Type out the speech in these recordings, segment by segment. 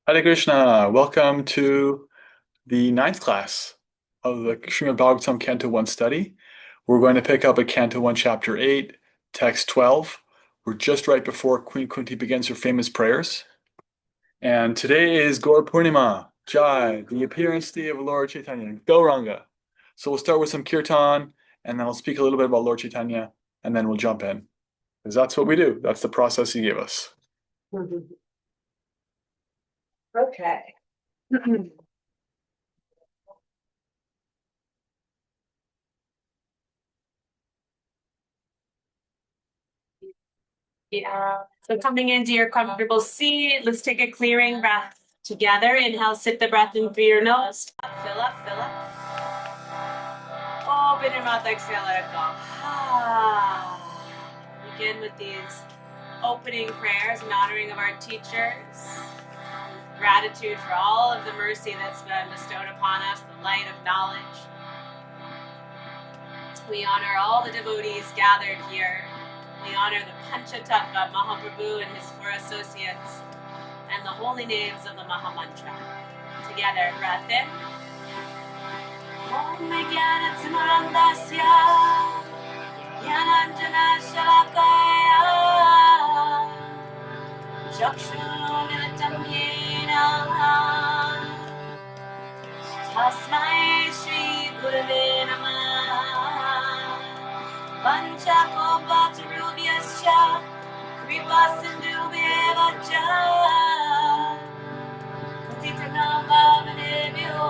Hare Krishna, welcome to the ninth class of the Srimad Bhagavatam Canto 1 study. We're going to pick up at Canto 1, Chapter 8, Text 12. We're just right before Queen Kunti begins her famous prayers. And today is Gaur Purnima, Jai, the appearance day of Lord Chaitanya, Gauranga. So we'll start with some kirtan, and then I'll speak a little bit about Lord Chaitanya, and then we'll jump in. Because that's what we do. That's the process he gave us. Okay. Yeah. So coming into your comfortable seat, let's take a clearing breath together. Inhale, sit the breath in through your nose. Fill up, fill up. Open your mouth, exhale, let it go. Begin with these opening prayers in honoring of our teachers. Gratitude for all of the mercy that's been bestowed upon us, the light of knowledge. We honor all the devotees gathered here. We honor the Panchatattva Mahaprabhu and his four associates, and the holy names of the Mahamantra. Together, breath in. Om Jnanatimurandasya Jnananjana Shalakaya Chakshurumilitam Yena Tasmai Shri Gurave Namah Panchakopatarubhyascha Kripa Sindhubheva Cha Patitanam Pavanebhyo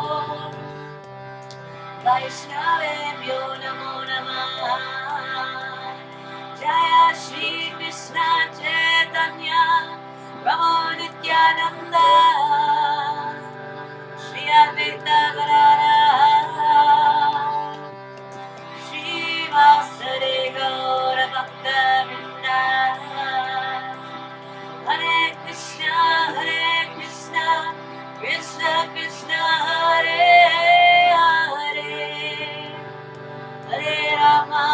Vaishnavebhyo Namo Namah Jaya Shri Krishna Chaitanya Prabhu Nityananda Shri Advaita Gadadhara Srivasade Gaura Bhakta Vrinda Hare Krishna Krishna Krishna Hare Hare Hare Rama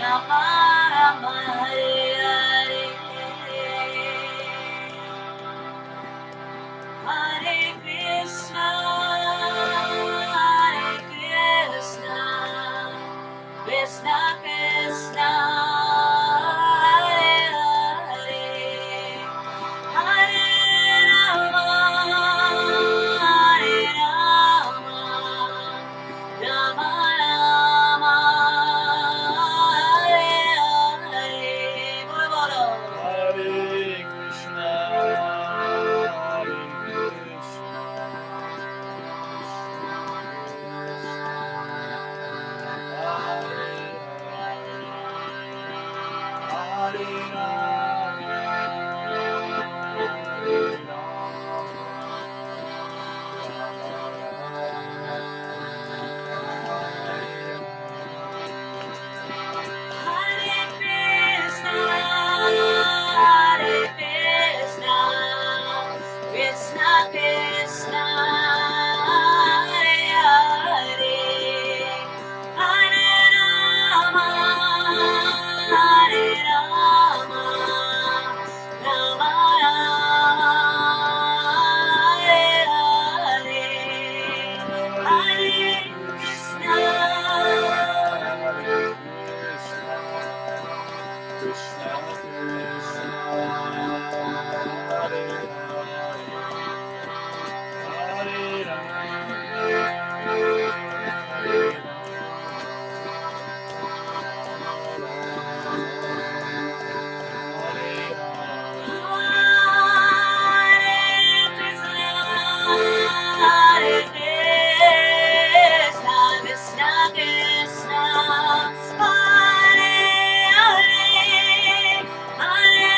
Rama Rama Hare Hare Hare Krishna Krishna Krishna Hare Hare Hare Rama Rama Rama Hare Hare Bolo Hare Krishna, Hare Hare Krishna, Hare Krishna, Krishna Krishna, Hare Hare, Hare Rama, Hare Rama, Rama Rama, Hare Hare, Hare Krishna. Krishna Krishna, Hare Hare, Hare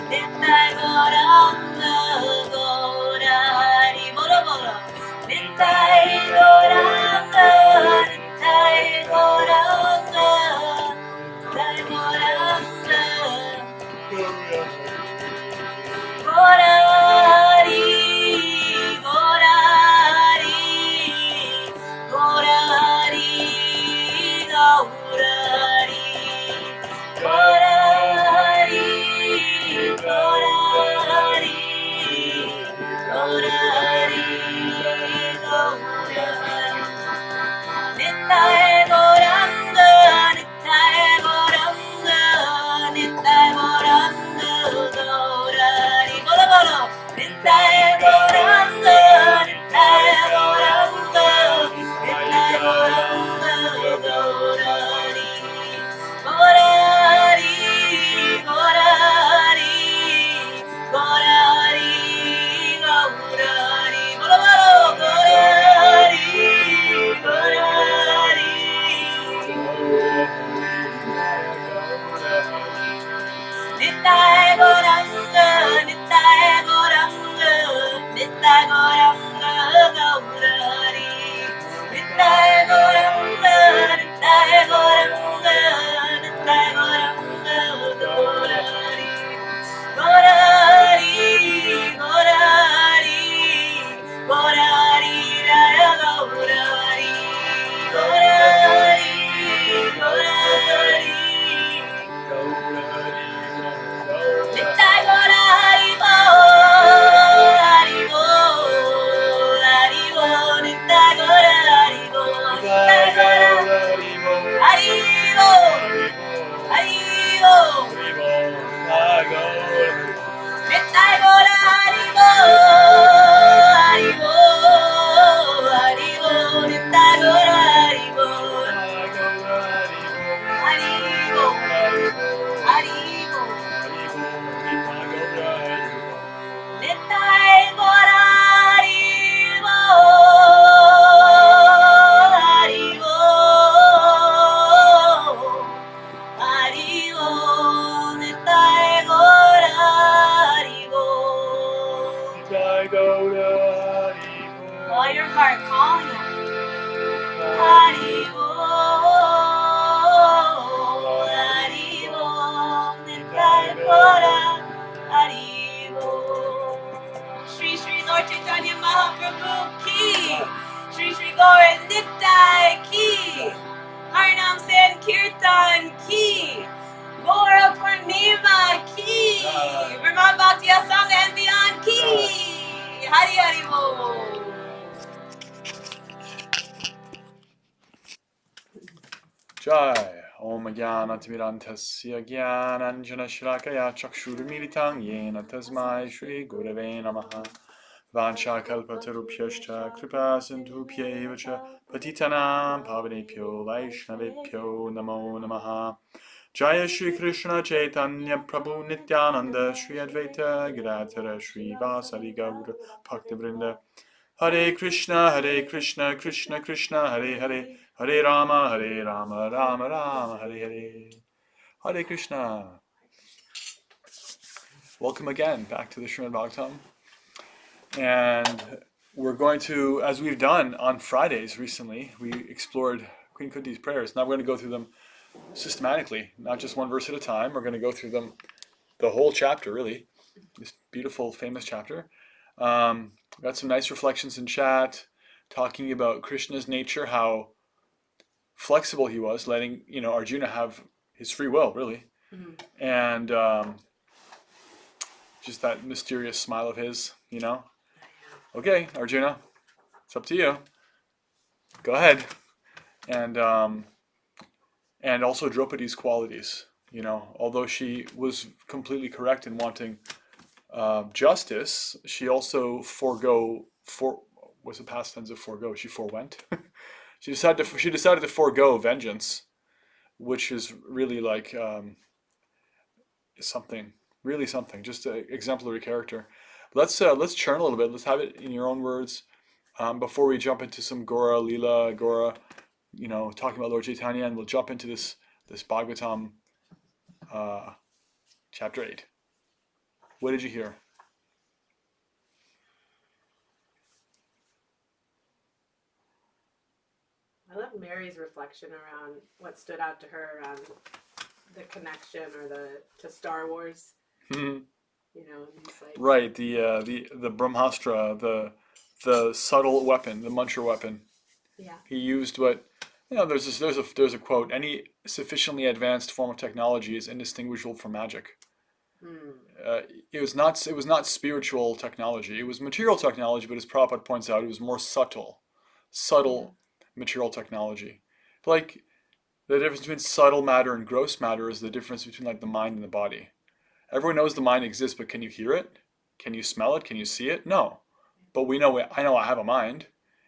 Nittai Gauranga Gaurari Bolo Bolo. Nittai Gauranga, Nittai Gauranga, Nittai Gauranga. Gaurari, Gaurari, Gaurari, Gaurari, Gaurari, Gaurari, Gaurari, Gaurari. Nittai Gauranga, Nittai Gauranga, Nittai Gauranga, Gaurari Bolo Bolo. Nittai Gauranga, Nittai Gauranga, Nittai Gauranga, Gaurari. Gaurari, Gaurari, Gaurari, Gaurari Bolo Bolo. Gaurari, Gaurari. Nittai Gauranga, Nittai Gauranga, Nittai Gauranga, Gaurari. Nittai Gauranga, Nittai Gauranga, Nittai Gauranga, Gaurari. Gaurari, Gaurari, Gaurari, Raya Gaurari. Gaurari, Gaurari. Nittai Gaurari Bo, Hari Bo, Hari Bo, Nittai Gaurari Bo, Nittai Gaurari Bo, Hari Bo, Hari Bo, Nittai Gaurari Bo, Hari Bo, Hari Bo, Nittai Gaurari Bo, Hari Bo, Hari Bo. Nittai Gaurari Bo, Hari Bo, Hari Bo, Nittai Gaurari Bo. All your heart calling him. Hari Bo, Hari Bo, Nittai Gaurari Bo. Shri Shri Lord Chaitanya Mahaprabhu ki, Shri Shri Gaura Nittai ki, Harnam Sankirtan ki, Gaura Purnima ki, Brahma Bhakti Asanga and beyond ki. Hari Hari Bo. Jai. Om Jnanatimirantasya Jnananjana Shrakaya Chakshurmilitam Yena Tasmai Shri Gurave Namaha. Vanchakalpatarubhyashcha Kripa Sindhubhyeva cha Patitanam Pavanebhyo Vaishnavebhyo Namo Namaha. Jaya Shri Krishna Chaitanya Prabhu Nityananda Shri Advaita Gadadhara Shri Vasari Gaura Bhaktivinoda. Hare Krishna, Krishna Krishna, Hare Hare, Hare Rama, Rama Rama, Hare Hare. Hare Krishna. Welcome again back to the Srimad Bhagavatam. And we're going to, as we've done on Fridays recently, we explored Queen Kunti's prayers. Now we're going to go through them systematically, not just one verse at a time. We're going to go through them, the whole chapter, really. This beautiful, famous chapter. Got some nice reflections in chat, talking about Krishna's nature, how flexible he was, letting Arjuna have his free will, really, and just that mysterious smile of his. Okay, Arjuna, it's up to you. Go ahead, and also Draupadi's qualities. Although she was completely correct in wanting justice, she also was the past tense of forego? She forewent. She decided to forego vengeance, which is really like something, just an exemplary character. Let's churn a little bit. Let's have it in your own words before we jump into some Gora Lila Gora, talking about Lord Chaitanya, and we'll jump into this Bhagavatam chapter 8. What did you hear? I love Mary's reflection around what stood out to her around the connection or the to Star Wars. Hmm. He's like, Right, the Brahmastra, the subtle weapon, the Muncher weapon. yeah, He used what there's a quote, any sufficiently advanced form of technology is indistinguishable from magic. mm, Uh, it was not spiritual technology. It was material technology, but as Prabhupada points out, it was more yeah, subtle material technology. Like the difference between subtle matter and gross matter is the difference between like the mind and the body. Everyone knows the mind exists, but can you hear it? Can you smell it? Can you see it? No. But we know I know I have a mind,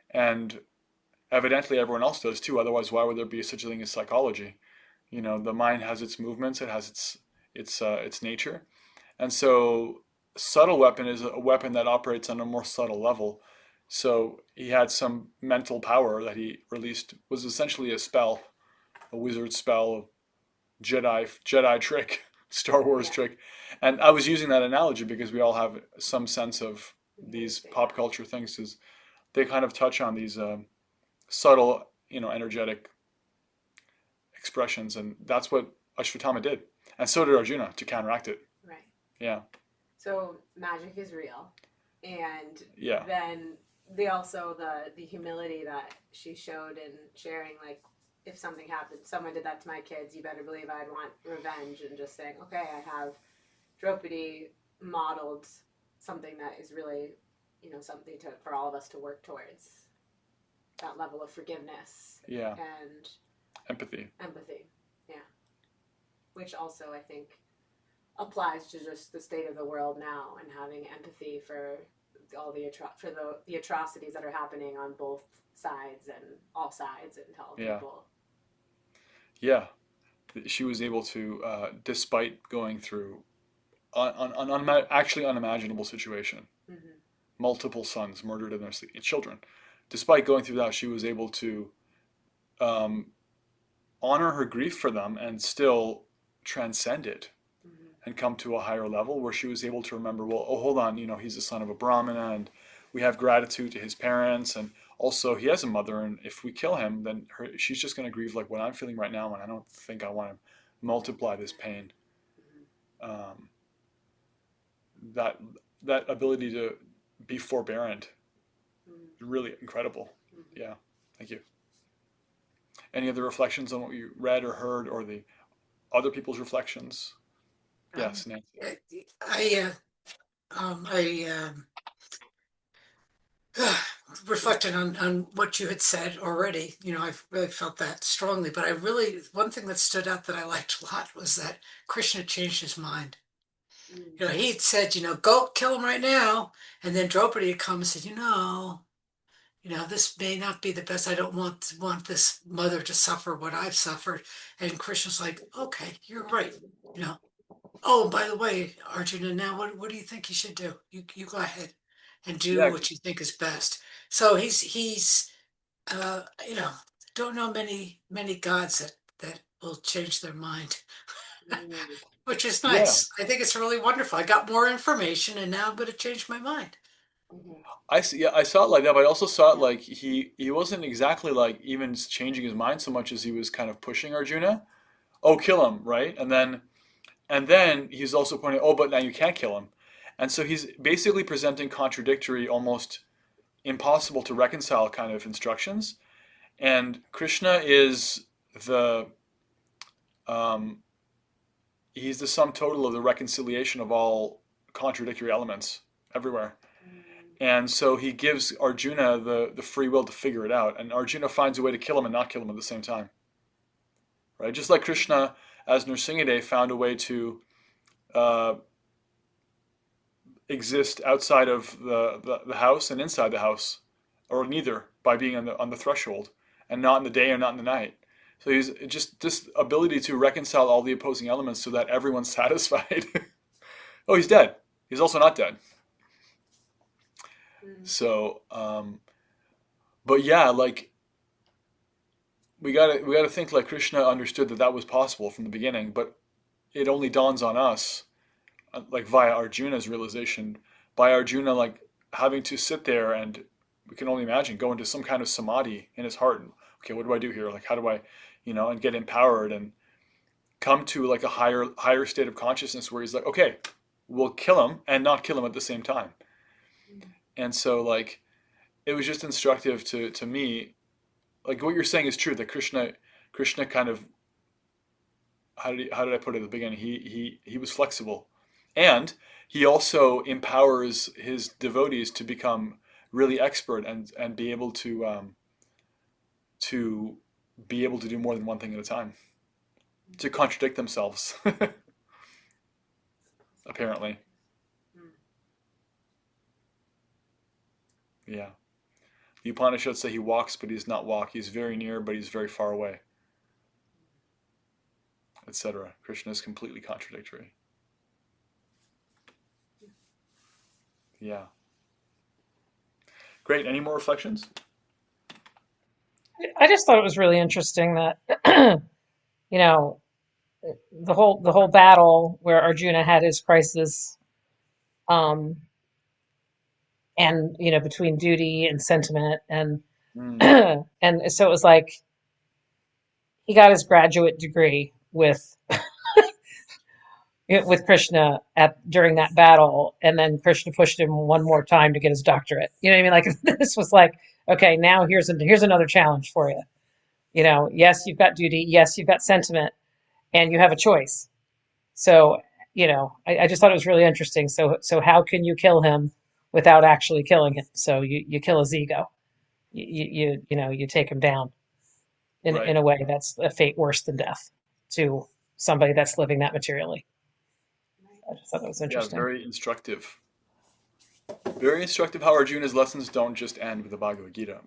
and evidently everyone else does too. Otherwise, why would there be such a thing as psychology? The mind has its movements, it has its nature, and so subtle weapon is a weapon that operates on a more subtle level. So he had some mental power that he released was essentially a spell, a wizard spell, Jedi trick, Star Wars yeah. trick. And I was using that analogy because we all have some sense of these Interesting. pop culture things, because they kind of touch on these subtle, energetic expressions, and that's what Ashwatthama did, and so did Arjuna to counteract it. Right. Yeah, So magic is real, and yeah, then they also the humility that she showed in sharing, like, if something happened, someone did that to my kids, you better believe I'd want revenge, and just saying, okay, I have Draupadi modeled something that is really, something for all of us to work towards, that level of forgiveness yeah. and Empathy. empathy. Yeah, which also I think applies to just the state of the world now, and having empathy for all the atrocities that are happening on both sides and all sides and to all Yeah, people. yeah. She was able to, despite going through an actually unimaginable situation, Mm-hmm. multiple sons murdered in their sleep, children. Despite going through that, she was able to um, honor her grief for them and still transcend it Mm-hmm. and come to a higher level where she was able to remember, well, oh, hold on, he's the son of a Brahmana, and we have gratitude to his parents, and also he has a mother, and if we kill him, then she's just going to grieve like what I'm feeling right now, and I don't think I want to multiply this pain. Mm-hmm. Um, that that ability to be forbearant, really incredible. Mm-hmm. Yeah, thank you. Any other reflections on what you read or heard, or the other people's reflections? Um, Yes, Nancy. I reflected on what you had said already. I've really felt that strongly, but one thing that stood out that I liked a lot was that Krishna changed his mind. Mm-hmm. He had said, go kill him right now. And then Draupadi had come and said, this may not be the best. I don't want this mother to suffer what I've suffered. And Krishna's like, okay, you're right. You know, Oh, by the way, Arjuna, now what do you think you should do? You go ahead and do Yeah, what you think is best. So he's uh you know don't know many gods that will change their mind, Mm-hmm. which is yeah. nice. I think it's really wonderful. I got more information and now I'm going to change my mind. Mm-hmm. I see, yeah, I saw it like that, but I also saw it Yeah. like he wasn't exactly like even changing his mind so much as he was kind of pushing Arjuna. Oh, kill him, right? And then he's also pointing, oh, but now you can't kill him. And so he's basically presenting contradictory, almost impossible to reconcile kind of instructions. And Krishna is the um, he's the sum total of the reconciliation of all contradictory elements everywhere. And so he gives Arjuna the free will to figure it out. And Arjuna finds a way to kill him and not kill him at the same time. Right? Just like Krishna, as Nrsimhadev, found a way to uh, exist outside of the house and inside the house, or neither, by being on the threshold, and not in the day or not in the night. So he's just this ability to reconcile all the opposing elements so that everyone's satisfied. Oh, he's dead. He's also not dead. Mm-hmm. So, but yeah, like we gotta think like Krishna understood that that was possible from the beginning, but it only dawns on us like via Arjuna's realization, by Arjuna like having to sit there and we can only imagine go into some kind of samadhi in his heart. And, okay, what do I do here? Like, how do I, and get empowered and come to like a higher state of consciousness where he's like, okay, we'll kill him and not kill him at the same time. And so like it was just instructive to me. Like what you're saying is true, that Krishna kind of, how did I put it at the beginning? He was flexible, and he also empowers his devotees to become really expert and to be able to do more than one thing at a time, to contradict themselves, apparently. Yeah. The Upanishads say he walks, but he's not walk. He's very near, but he's very far away, etc. Krishna is completely contradictory. Yeah. Great. Any more reflections? I just thought it was really interesting that you know the whole battle where Arjuna had his crisis, um, and between duty and sentiment, and Mm, and so it was like he got his graduate degree with Krishna at during that battle, and then Krishna pushed him one more time to get his doctorate. You know what I mean? Like this was like, okay, now here's another challenge for you. Yes, you've got duty, yes, you've got sentiment, and you have a choice. So, I just thought it was really interesting. So how can you kill him without actually killing him? So you kill his ego. You take him down in right. a way that's a fate worse than death to somebody that's living that materially. I just thought that was Yeah, interesting. very instructive. Very instructive how Arjuna's lessons don't just end with the Bhagavad Gita.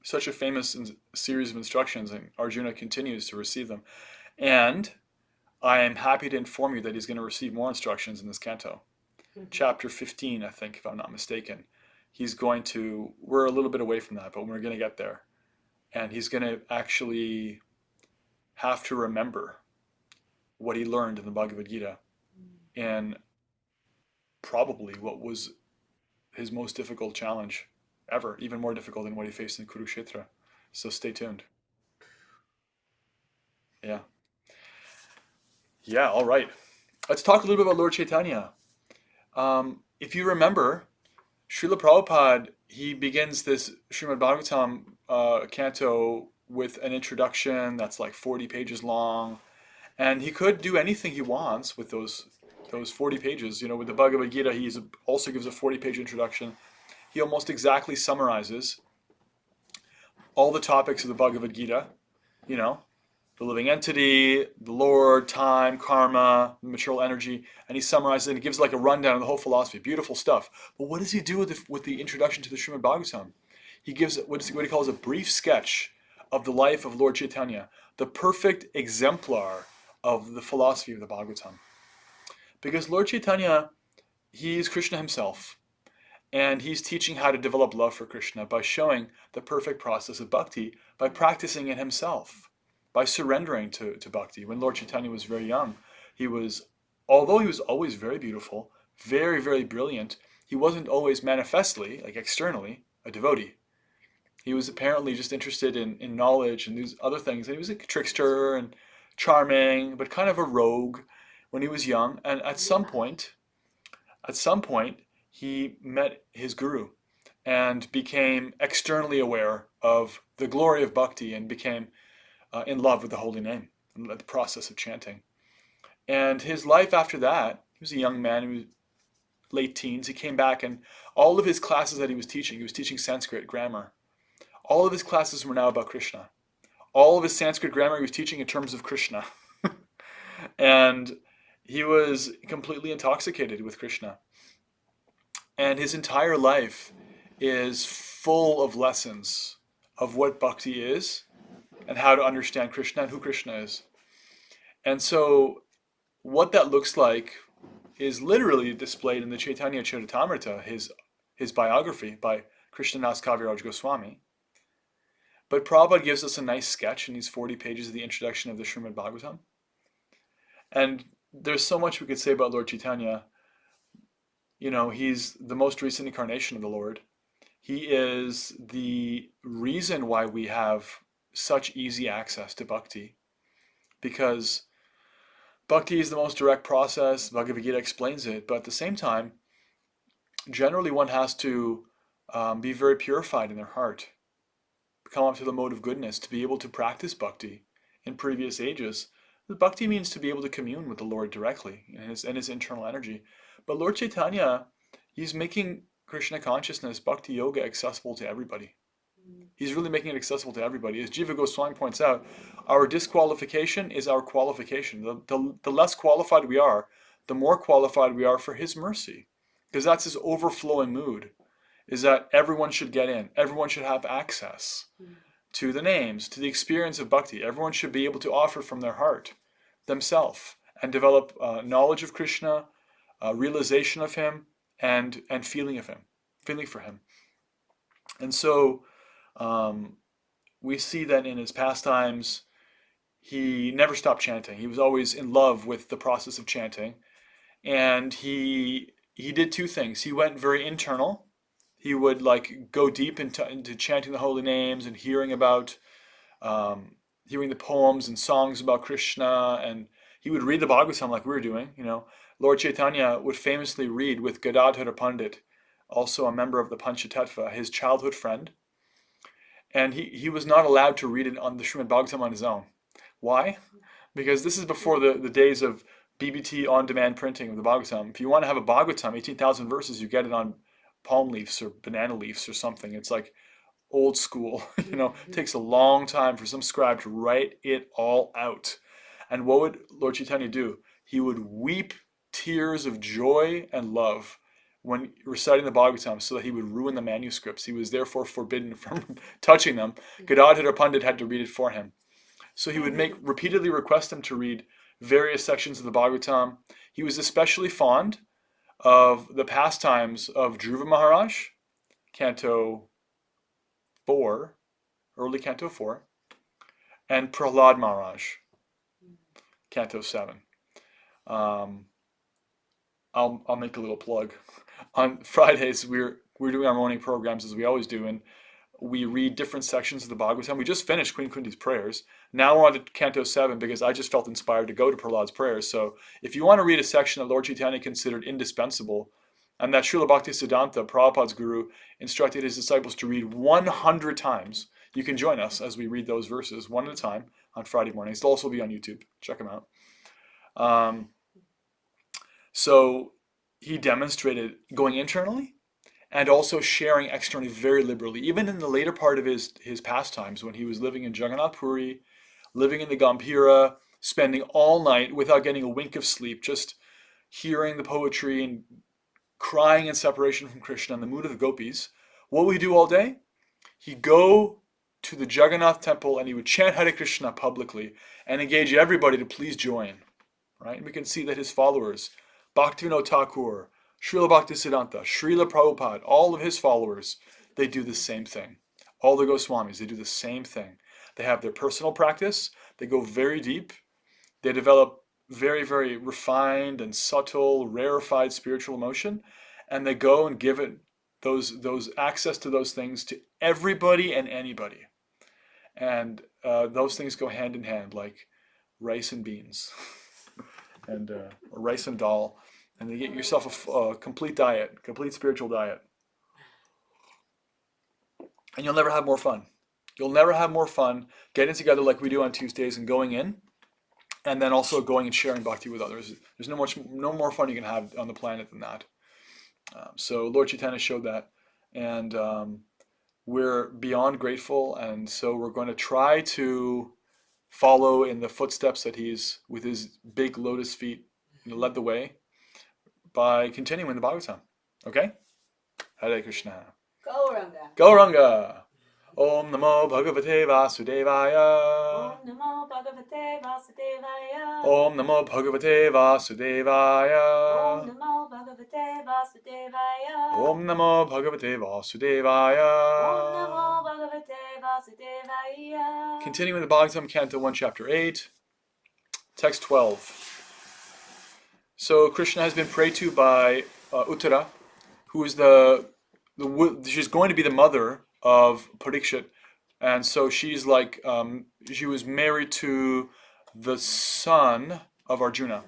Such a famous series of instructions, and Arjuna continues to receive them. And I am happy to inform you that he's going to receive more instructions in this canto. Chapter 15, I think, if I'm not mistaken. We're a little bit away from that, but we're going to get there. And he's going to actually have to remember what he learned in the Bhagavad Gita in probably what was his most difficult challenge ever, even more difficult than what he faced in Kurukshetra. So stay tuned. Yeah. Yeah, all right. Let's talk a little bit about Lord Chaitanya. If you remember, Srila Prabhupada, he begins this Srimad Bhagavatam canto with an introduction that's like 40 pages long. And he could do anything he wants with those 40 pages. With the Bhagavad Gita, he also gives a 40-page introduction. He almost exactly summarizes all the topics of the Bhagavad Gita, you know, the living entity, the Lord, time, karma, material energy, and he summarizes it and he gives like a rundown of the whole philosophy. Beautiful stuff. But what does he do with the introduction to the Srimad Bhagavatam? He gives what he calls a brief sketch of the life of Lord Chaitanya, the perfect exemplar of the philosophy of the Bhagavatam. Because Lord Chaitanya, he is Krishna himself. And he's teaching how to develop love for Krishna by showing the perfect process of bhakti, by practicing it himself, by surrendering to bhakti. When Lord Chaitanya was very young, although he was always very beautiful, very, very brilliant, he wasn't always manifestly, like externally, a devotee. He was apparently just interested in knowledge and these other things. And he was a trickster and charming, but kind of a rogue when he was young. And at some point, he met his guru and became externally aware of the glory of bhakti and became in love with the holy name and the process of chanting. And his life after that, he was a young man, he was late teens, he came back and all of his classes that he was teaching Sanskrit grammar. All of his classes were now about Krishna. All of his Sanskrit grammar he was teaching in terms of Krishna. And he was completely intoxicated with Krishna. And his entire life is full of lessons of what bhakti is and how to understand Krishna and who Krishna is. And so what that looks like is literally displayed in the Chaitanya Charitamrita, his biography by Krishnadas Kaviraj Goswami. But Prabhupada gives us a nice sketch in these 40 pages of the introduction of the Srimad Bhagavatam. And there's so much we could say about Lord Chaitanya. You know, he's the most recent incarnation of the Lord. He is the reason why we have such easy access to bhakti, because bhakti is the most direct process. Bhagavad Gita explains it, but at the same time, generally one has to be very purified in their heart, come up to the mode of goodness to be able to practice bhakti. In previous ages, the bhakti means to be able to commune with the Lord directly in his internal energy. But Lord Chaitanya, he's making Krishna consciousness, bhakti yoga, accessible to everybody. He's really making it accessible to everybody. As Jiva Goswami points out, our disqualification is our qualification. The less qualified we are, the more qualified we are for his mercy. Because that's his overflowing mood, is that everyone should get in. Everyone should have access to the names, to the experience of bhakti. Everyone should be able to offer from their heart, themselves, and develop knowledge of Krishna, realization of him, and feeling of him, feeling for him. And so we see that in his pastimes, he never stopped chanting. He was always in love with the process of chanting. And he did two things. He went very internal. He would like go deep into chanting the holy names and hearing about hearing the poems and songs about Krishna, and he would read the Bhagavatam like we were doing. You know, Lord Chaitanya would famously read with Gadadhara Pandit, also a member of the Panchatattva, his childhood friend, and he was not allowed to read it on the Srimad Bhagavatam on his own. Why? Because this is before the days of BBT on-demand printing of the Bhagavatam. If you want to have a Bhagavatam, 18,000 verses, you get it on palm leaves or banana leaves or something. It's like old school. You know, it takes a long time for some scribe to write it all out. And what would Lord Chaitanya do? He would weep tears of joy and love when reciting the Bhagavatam, so that he would ruin the manuscripts. He was therefore forbidden from touching them. Gadadhara Pandit had to read it for him. So he would repeatedly request him to read various sections of the Bhagavatam. He was especially fond of the pastimes of Dhruva Maharaj, Canto 4, early Canto 4, and Prahlad Maharaj, Canto 7. I'll make a little plug. On Fridays, we're doing our morning programs as we always do, and we read different sections of the Bhagavatam. We just finished Queen Kunti's prayers. Now we're on to Canto 7 because I just felt inspired to go to Prahlad's prayers. So if you want to read a section that Lord Chaitanya considered indispensable, and that Srila Bhaktisiddhanta, Prabhupada's guru, instructed his disciples to read 100 times, you can join us as we read those verses one at a time on Friday mornings. They'll also be on YouTube. Check them out. So he demonstrated going internally and also sharing externally very liberally. Even in the later part of his pastimes, when he was living in Jagannath Puri, living in the Gambhira, spending all night without getting a wink of sleep, just hearing the poetry and crying in separation from Krishna in the mood of the gopis, what would he do all day? He'd go to the Jagannath temple and he would chant Hare Krishna publicly and engage everybody to please join. Right? And we can see that his followers, Bhaktivinoda Thakur, Srila Bhaktisiddhanta, Srila Prabhupada, all of his followers, they do the same thing. All the Goswamis, they do the same thing. They have their personal practice, they go very deep, they develop very, very refined and subtle, rarefied spiritual emotion, and they go and give it those access to those things to everybody and anybody. And those things go hand in hand, like rice and beans, and rice and dal, and you get yourself a complete diet, complete spiritual diet, and you'll never have more fun. You'll never have more fun getting together like we do on Tuesdays and going in, and then also going and sharing bhakti with others. There's no more fun you can have on the planet than that. So Lord Chaitanya showed that, and we're beyond grateful, and so we're going to try to follow in the footsteps that he's, with his big lotus feet, led the way by continuing the Bhagavatam. Okay? Hare Krishna. Gauranga. Gauranga. Om Namo Bhagavate Vasudevaya. Om Namo Bhagavate Vasudevaya. Om Namo Bhagavate Vasudevaya. Om Namo Bhagavate Vasudevaya. Om Namo Bhagavate Vasudevaya. Om Namo Bhagavate Vasudevaya. Continuing the Bhagavatam, Canto 1, Chapter 8, Text 12. So Krishna has been prayed to by Uttara, who is she's going to be the mother of Parikshit, and so she's like she was married to the son of Arjuna,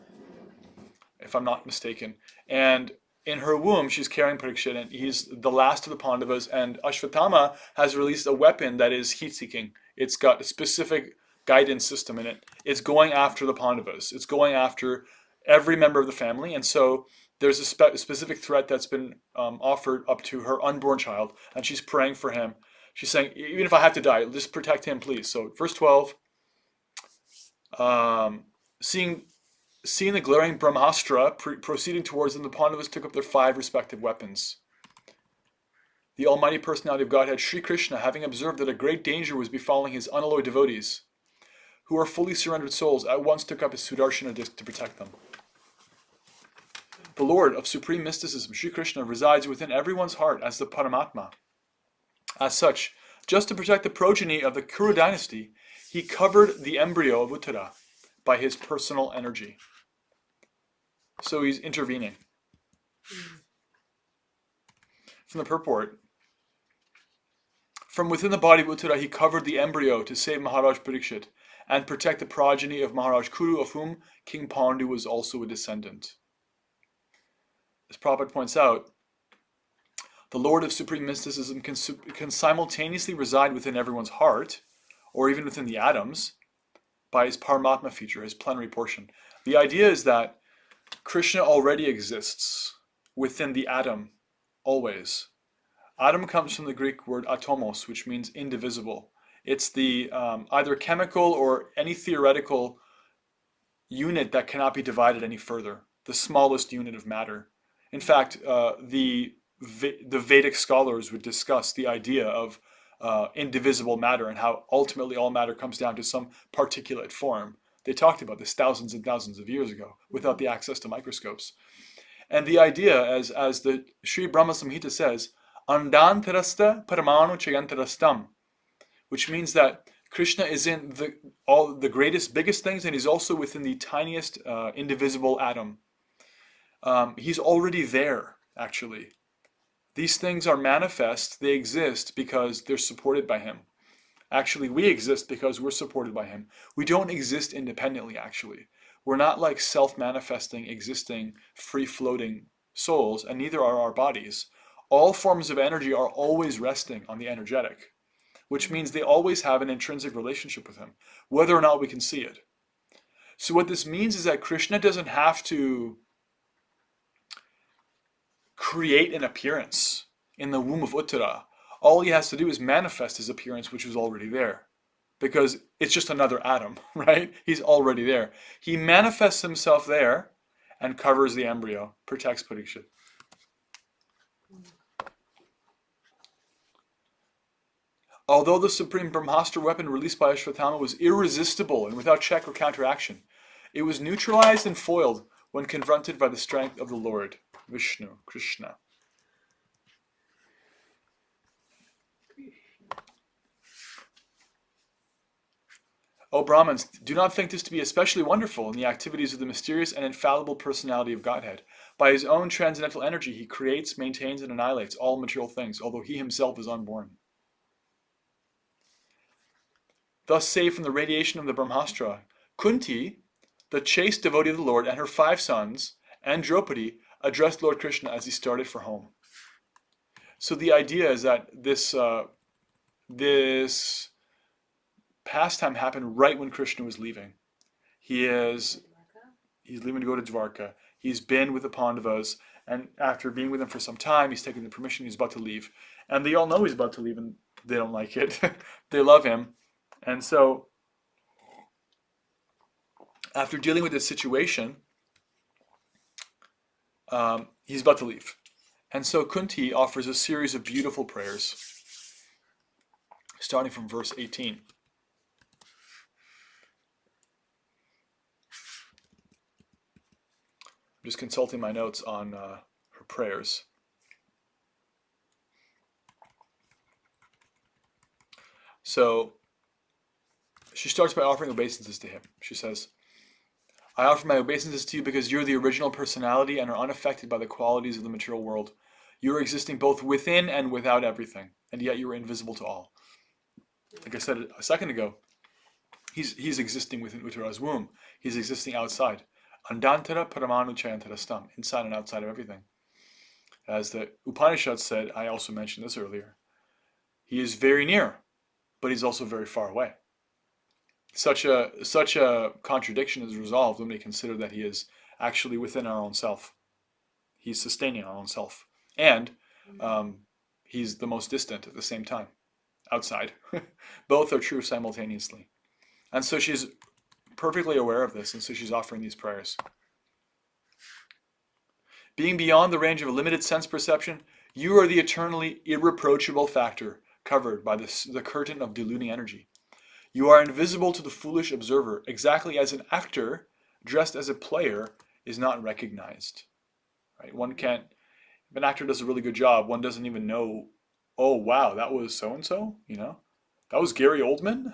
if I'm not mistaken. And in her womb, she's carrying Parikshit, and he's the last of the Pandavas. And Ashwatthama has released a weapon that is heat-seeking. It's got a specific guidance system in it. It's going after the Pandavas. It's going after every member of the family. And so there's a specific threat that's been offered up to her unborn child, and she's praying for him. She's saying, even if I have to die, just protect him, please. So verse 12, seeing the glaring Brahmastra proceeding towards them, the Pandavas took up their 5 respective weapons. The Almighty Personality of Godhead, Sri Krishna, having observed that a great danger was befalling his unalloyed devotees, who are fully surrendered souls, at once took up his Sudarshana disc to protect them. The Lord of supreme mysticism, Sri Krishna, resides within everyone's heart as the Paramatma. As such, just to protect the progeny of the Kuru dynasty, he covered the embryo of Uttara by his personal energy. So he's intervening. From the purport, from within the body of Uttara, he covered the embryo to save Maharaj Parikshit and protect the progeny of Maharaj Kuru, of whom King Pandu was also a descendant. As Prabhupada points out, the Lord of Supreme Mysticism can simultaneously reside within everyone's heart, or even within the atoms, by his Paramatma feature, his plenary portion. The idea is that Krishna already exists within the atom, always. Atom comes from the Greek word atomos, which means indivisible. It's the either chemical or any theoretical unit that cannot be divided any further, the smallest unit of matter. In fact, the Vedic scholars would discuss the idea of indivisible matter and how ultimately all matter comes down to some particulate form. They talked about this thousands and thousands of years ago without the access to microscopes. And the idea, as the Sri Brahma Samhita says, Andantarasta Paramanu Chayantarastam, which means that Krishna is in all the greatest, biggest things, and he's also within the tiniest indivisible atom. He's already there, actually. These things are manifest, they exist because they're supported by him. Actually, we exist because we're supported by him. We don't exist independently, actually. We're not like self-manifesting, existing, free-floating souls, and neither are our bodies. All forms of energy are always resting on the energetic, which means they always have an intrinsic relationship with him, whether or not we can see it. So what this means is that Krishna doesn't have to create an appearance in the womb of Uttara. All he has to do is manifest his appearance, which was already there. Because it's just another atom, right? He's already there. He manifests himself there and covers the embryo, protects Parikshit. Although the supreme Brahmastra weapon released by Ashwatthama was irresistible and without check or counteraction, it was neutralized and foiled when confronted by the strength of the Lord, Vishnu, Krishna. O Brahmins, do not think this to be especially wonderful in the activities of the mysterious and infallible personality of Godhead. By his own transcendental energy, he creates, maintains, and annihilates all material things, although he himself is unborn. Thus saved from the radiation of the Brahmastra, Kunti, the chaste devotee of the Lord, and her 5 sons, and Draupadi, addressed Lord Krishna as he started for home. So the idea is that this pastime happened right when Krishna was leaving. He's leaving to go to Dwarka. He's been with the Pandavas, and after being with them for some time, he's taken the permission, he's about to leave. And they all know he's about to leave, and they don't like it. They love him. And so, after dealing with this situation, he's about to leave. And so Kunti offers a series of beautiful prayers, starting from verse 18. I'm just consulting my notes on her prayers. So she starts by offering obeisances to him. She says, I offer my obeisances to you because you're the original personality and are unaffected by the qualities of the material world. You are existing both within and without everything, and yet you are invisible to all. Like I said a second ago, he's existing within Uttara's womb. He's existing outside. Andantara paramanu chayantarastam, inside and outside of everything. As the Upanishad said, I also mentioned this earlier, he is very near, but he's also very far away. Such a contradiction is resolved when we consider that he is actually within our own self. He's sustaining our own self. And he's the most distant at the same time, outside. Both are true simultaneously. And so she's perfectly aware of this, and so she's offering these prayers. Being beyond the range of limited sense perception, you are the eternally irreproachable factor covered by the curtain of deluding energy. You are invisible to the foolish observer, exactly as an actor dressed as a player is not recognized. Right? One can't, if an actor does a really good job, one doesn't even know, oh wow, that was so-and-so, That was Gary Oldman.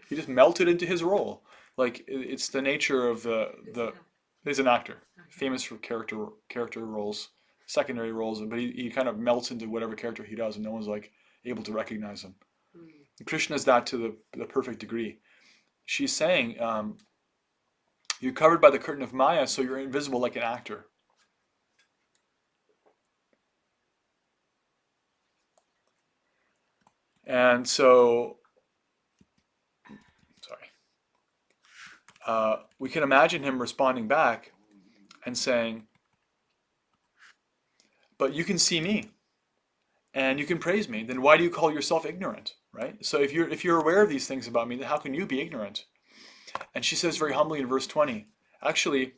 He just melted into his role. Like, it's the nature of he's an actor, famous for character roles, secondary roles, but he kind of melts into whatever character he does, and no one's like able to recognize him. Krishna is that to the perfect degree. She's saying, you're covered by the curtain of Maya, so you're invisible like an actor. And so, we can imagine him responding back and saying, but you can see me and you can praise me, then why do you call yourself ignorant, right? So if you're aware of these things about me, then how can you be ignorant? And she says very humbly in verse 20, actually,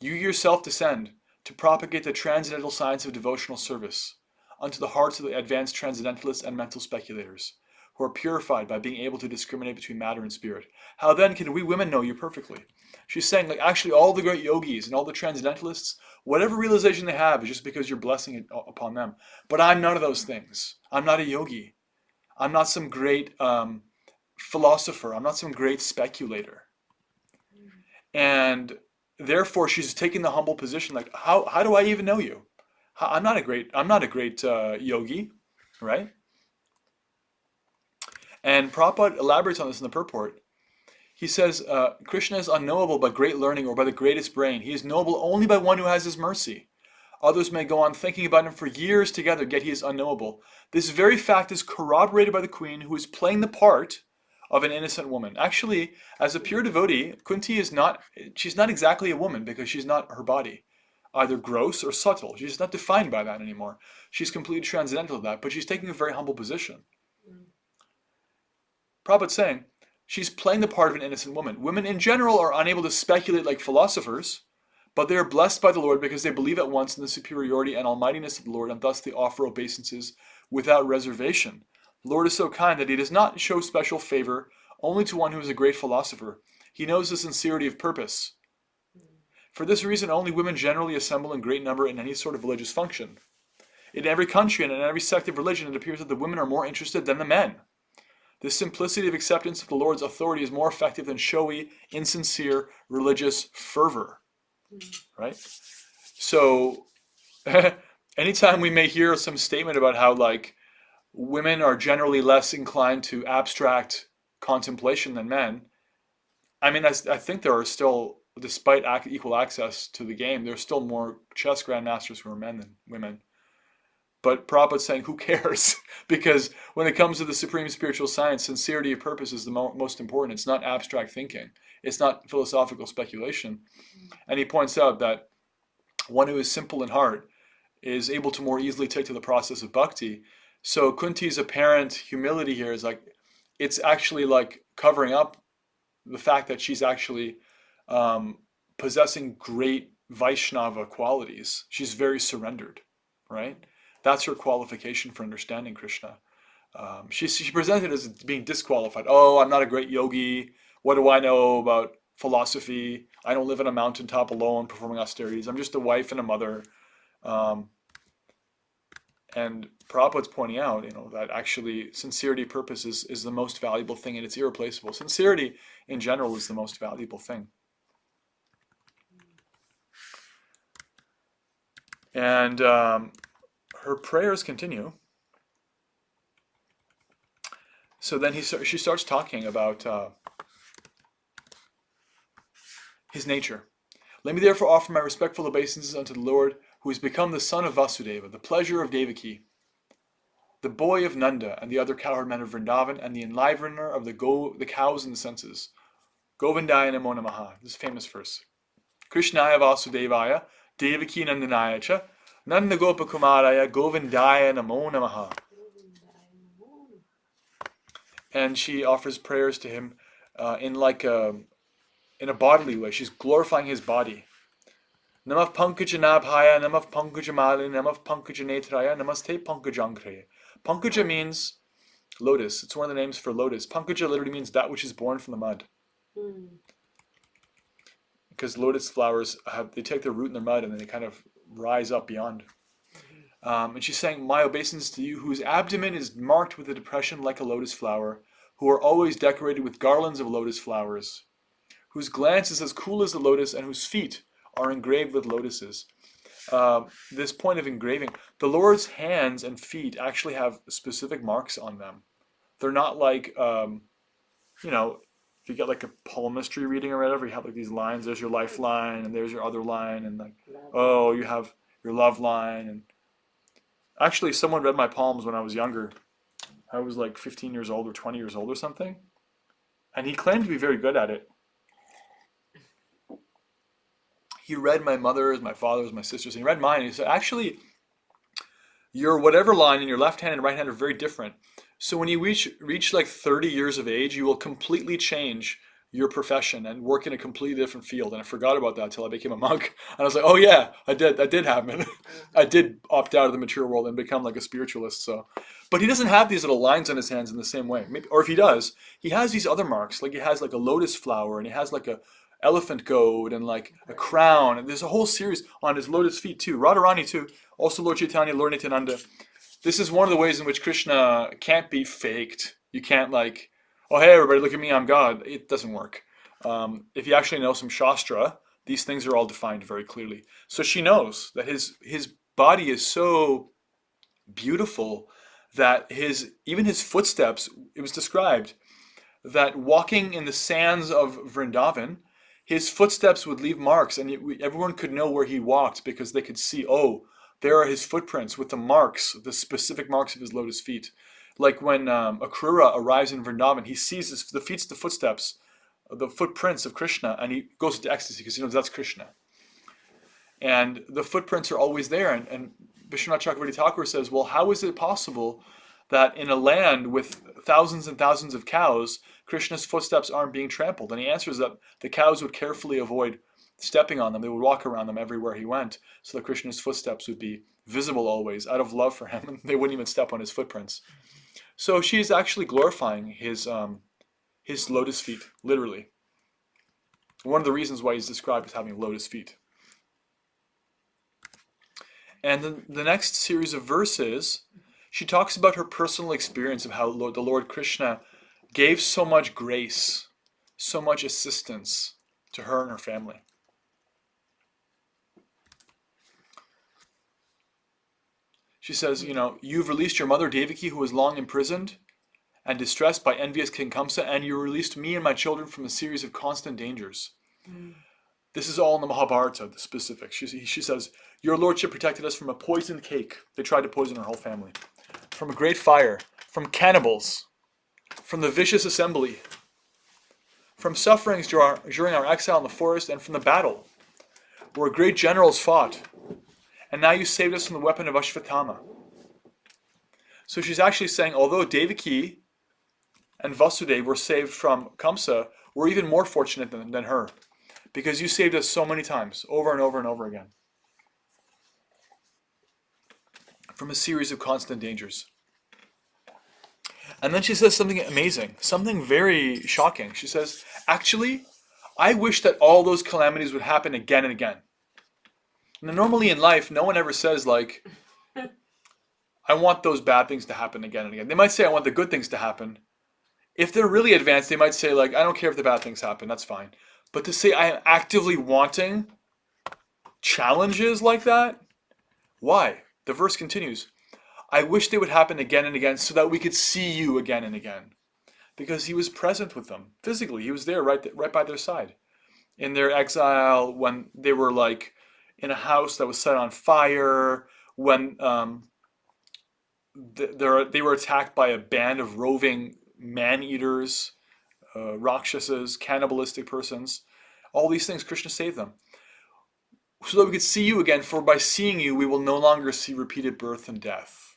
you yourself descend to propagate the transcendental science of devotional service unto the hearts of the advanced transcendentalists and mental speculators, who are purified by being able to discriminate between matter and spirit. How then can we women know you perfectly? She's saying, like, actually all the great yogis and all the transcendentalists, whatever realization they have is just because you're blessing it upon them. But I'm none of those things. I'm not a yogi. I'm not some great philosopher. I'm not some great speculator. And therefore, she's taking the humble position, like, how do I even know you? I'm not a great yogi, right? And Prabhupada elaborates on this in the purport. He says, Krishna is unknowable by great learning or by the greatest brain. He is knowable only by one who has his mercy. Others may go on thinking about him for years together, yet he is unknowable. This very fact is corroborated by the queen, who is playing the part of an innocent woman. Actually, as a pure devotee, Kunti she's not exactly a woman because she's not her body, either gross or subtle. She's not defined by that anymore. She's completely transcendental to that, but she's taking a very humble position. Prabhupada's saying, she's playing the part of an innocent woman. Women in general are unable to speculate like philosophers, but they are blessed by the Lord because they believe at once in the superiority and almightiness of the Lord, and thus they offer obeisances without reservation. The Lord is so kind that he does not show special favor only to one who is a great philosopher. He knows the sincerity of purpose. For this reason, only women generally assemble in great number in any sort of religious function. In every country and in every sect of religion, it appears that the women are more interested than the men. This simplicity of acceptance of the Lord's authority is more effective than showy, insincere religious fervor. Right? So, anytime we may hear some statement about how, like, women are generally less inclined to abstract contemplation than men, I mean, I think there are still, despite equal access to the game, there's still more chess grandmasters who are men than women. But Prabhupada's saying, who cares? Because when it comes to the supreme spiritual science, sincerity of purpose is the most important. It's not abstract thinking. It's not philosophical speculation. And he points out that one who is simple in heart is able to more easily take to the process of bhakti. So Kunti's apparent humility here is like, it's actually like covering up the fact that she's actually possessing great Vaishnava qualities. She's very surrendered, right? That's her qualification for understanding Krishna. She presented as being disqualified. Oh, I'm not a great yogi. What do I know about philosophy? I don't live on a mountaintop alone performing austerities. I'm just a wife and a mother. And Prabhupada's pointing out, that actually sincerity of purpose is the most valuable thing, and it's irreplaceable. Sincerity in general is the most valuable thing. And her prayers continue. So then she starts talking about his nature. Let me therefore offer my respectful obeisances unto the Lord, who has become the son of Vasudeva, the pleasure of Devaki, the boy of Nanda, and the other cowherd men of Vrindavan, and the enlivener of the cows and the senses. Govindaya namo namaha. This is a famous verse. Krishnaya Vasudevaya, Devaki Nandanaya cha, Nanda Gopakumaraya, Govindaya namo namaha. And she offers prayers to him in a bodily way. She's glorifying his body. Namav Pankajanabhaya, Namav Pankajamali, Namav Pankajanetraya, Namaste Pankajankre. Pankaja means lotus. It's one of the names for lotus. Pankaja literally means that which is born from the mud. Because lotus flowers they take their root in the mud and then they kind of rise up beyond. And she's saying, my obeisance to you, whose abdomen is marked with a depression like a lotus flower, who are always decorated with garlands of lotus flowers, whose glance is as cool as the lotus, and whose feet are engraved with lotuses. This point of engraving, the Lord's hands and feet actually have specific marks on them. They're not like, if you get like a palmistry reading or whatever, you have like these lines, there's your lifeline, and there's your other line, and like, oh, you have your love line. And actually, someone read my palms when I was younger. I was like 15 years old or 20 years old or something. And he claimed to be very good at it. He read my mother's, my father's, my sister's, and he read mine, and he said, actually, your whatever line in your left hand and right hand are very different. So when you reach like 30 years of age, you will completely change your profession and work in a completely different field. And I forgot about that until I became a monk. And I was like, oh yeah, that did happen. I did opt out of the mature world and become like a spiritualist. So, but he doesn't have these little lines on his hands in the same way. Maybe, or if he does, he has these other marks. Like he has like a lotus flower, and he has like a elephant goad and like a crown, and there's a whole series on his lotus feet too. Radharani too, also Lord Chaitanya, Lord Nityananda. This is one of the ways in which Krishna can't be faked. You can't like, oh hey everybody, look at me, I'm God. It doesn't work. If you actually know some Shastra, these things are all defined very clearly. So she knows that his body is so beautiful that even his footsteps, it was described that walking in the sands of Vrindavan, his footsteps would leave marks, and everyone could know where he walked because they could see, oh, there are his footprints with the marks, the specific marks of his lotus feet. Like when Akrura arrives in Vrindavan, he sees the footsteps, the footprints of Krishna, and he goes into ecstasy because he knows that's Krishna. And the footprints are always there. And Vishwanath Chakravarti Thakur says, well, how is it possible that in a land with thousands and thousands of cows, Krishna's footsteps aren't being trampled? And he answers that the cows would carefully avoid stepping on them. They would walk around them everywhere he went, so that Krishna's footsteps would be visible always, out of love for him, and they wouldn't even step on his footprints. So she's actually glorifying his lotus feet, literally. One of the reasons why he's described as having lotus feet. And then the next series of verses, she talks about her personal experience of how the Lord Krishna gave so much grace, so much assistance to her and her family. She says, you've released your mother Devaki, who was long imprisoned and distressed by envious King Kamsa, and you released me and my children from a series of constant dangers. This is all in the Mahabharata, the specifics. She says, your lordship protected us from a poisoned cake. They tried to poison our whole family. From a great fire, from cannibals, from the vicious assembly, from sufferings during our exile in the forest, and from the battle, where great generals fought. And now you saved us from the weapon of Ashvatthama. So she's actually saying, although Devaki and Vasudeva were saved from Kamsa, we're even more fortunate than her, because you saved us so many times, over and over and over again, from a series of constant dangers. And then she says something amazing, something very shocking. She says, actually, I wish that all those calamities would happen again and again. Now, normally in life, no one ever says, like, I want those bad things to happen again and again. They might say, I want the good things to happen. If they're really advanced, they might say, like, I don't care if the bad things happen, that's fine. But to say I am actively wanting challenges like that, Why? The verse continues, I wish they would happen again and again so that we could see you again and again. Because he was present with them physically. He was there right by their side. In their exile, when they were like in a house that was set on fire, when they were attacked by a band of roving man-eaters, rakshasas, cannibalistic persons. All these things, Krishna saved them. So that we could see you again, for by seeing you, we will no longer see repeated birth and death.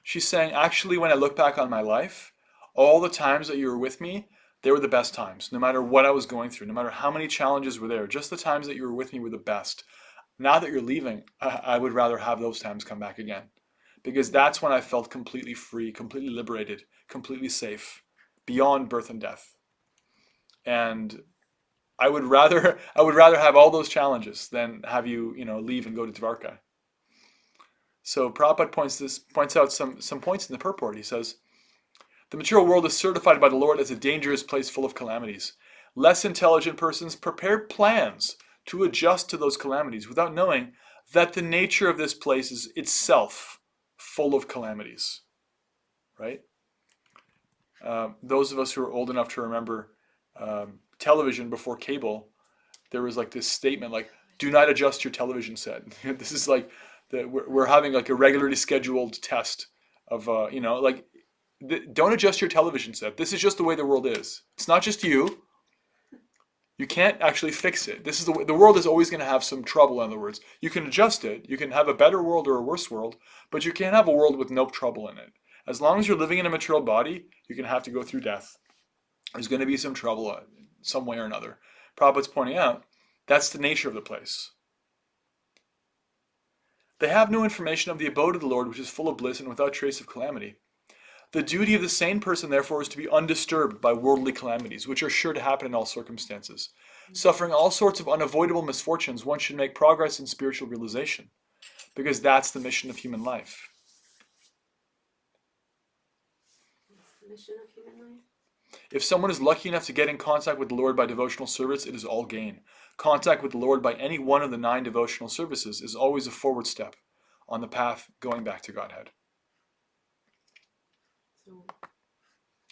She's saying, actually, when I look back on my life, all the times that you were with me, they were the best times. No matter what I was going through, no matter how many challenges were there, just the times that you were with me were the best. Now that you're leaving, I would rather have those times come back again. Because that's when I felt completely free, completely liberated, completely safe, beyond birth and death. And I would rather have all those challenges than have you, leave and go to Dvarka. So Prabhupada points out some points in the purport. He says, the material world is certified by the Lord as a dangerous place full of calamities. Less intelligent persons prepare plans to adjust to those calamities without knowing that the nature of this place is itself full of calamities, right? Those of us who are old enough to remember television before cable, there was like this statement like, do not adjust your television set. This is like, we're having like a regularly scheduled test of, don't adjust your television set. This is just the way the world is. It's not just you. You can't actually fix it. This is the world is always going to have some trouble, in other words. You can adjust it. You can have a better world or a worse world, but you can't have a world with no trouble in it. As long as you're living in a material body, you're going to have to go through death. There's going to be some trouble some way or another. Prabhupada's pointing out, that's the nature of the place. They have no information of the abode of the Lord, which is full of bliss and without trace of calamity. The duty of the sane person, therefore, is to be undisturbed by worldly calamities, which are sure to happen in all circumstances. Suffering all sorts of unavoidable misfortunes, one should make progress in spiritual realization, because that's the mission of human life. What's the mission of human life? If someone is lucky enough to get in contact with the Lord by devotional service, it is all gain. Contact with the Lord by any one of the 9 devotional services is always a forward step on the path going back to Godhead. So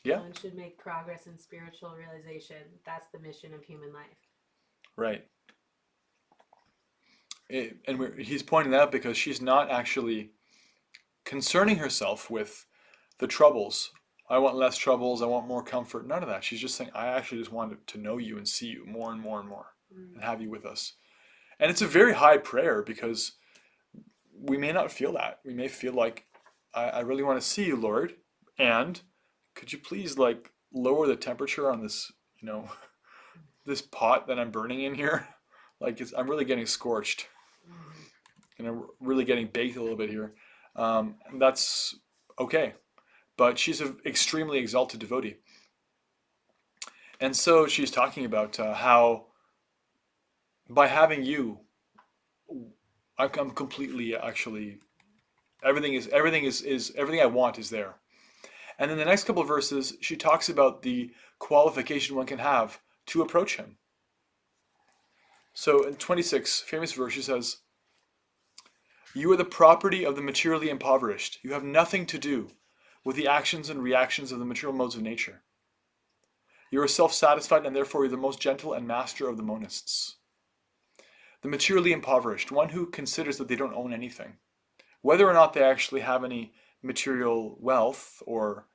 Yeah. one should make progress in spiritual realization. That's the mission of human life. Right. He's pointing that out because she's not actually concerning herself with the troubles. I want less troubles. I want more comfort. None of that. She's just saying, I actually just want to know you and see you more and more and more and have you with us. And it's a very high prayer because we may not feel that. We may feel like, I really want to see you, Lord. And could you please like lower the temperature on this, this pot that I'm burning in here? Like I'm really getting scorched. And I'm really getting baked a little bit here. That's okay. But she's an extremely exalted devotee. And so she's talking about how by having you, I'm completely actually, everything I want is there. And in the next couple of verses, she talks about the qualification one can have to approach him. So in 26, famous verse, she says, you are the property of the materially impoverished. You have nothing to do with the actions and reactions of the material modes of nature. You are self-satisfied and therefore you're the most gentle and master of the monists. The materially impoverished, one who considers that they don't own anything. Whether or not they actually have any material wealth or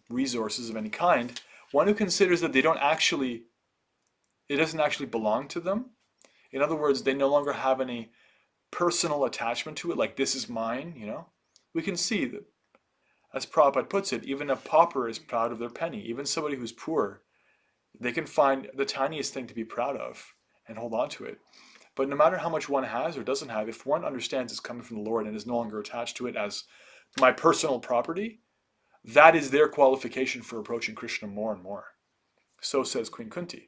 resources of any kind, one who considers that it doesn't actually belong to them. In other words, they no longer have any personal attachment to it, like this is mine, We can see that, as Prabhupada puts it, even a pauper is proud of their penny. Even somebody who's poor, they can find the tiniest thing to be proud of and hold on to it. But no matter how much one has or doesn't have, if one understands it's coming from the Lord and is no longer attached to it as my personal property, that is their qualification for approaching Krishna more and more. So says Queen Kunti.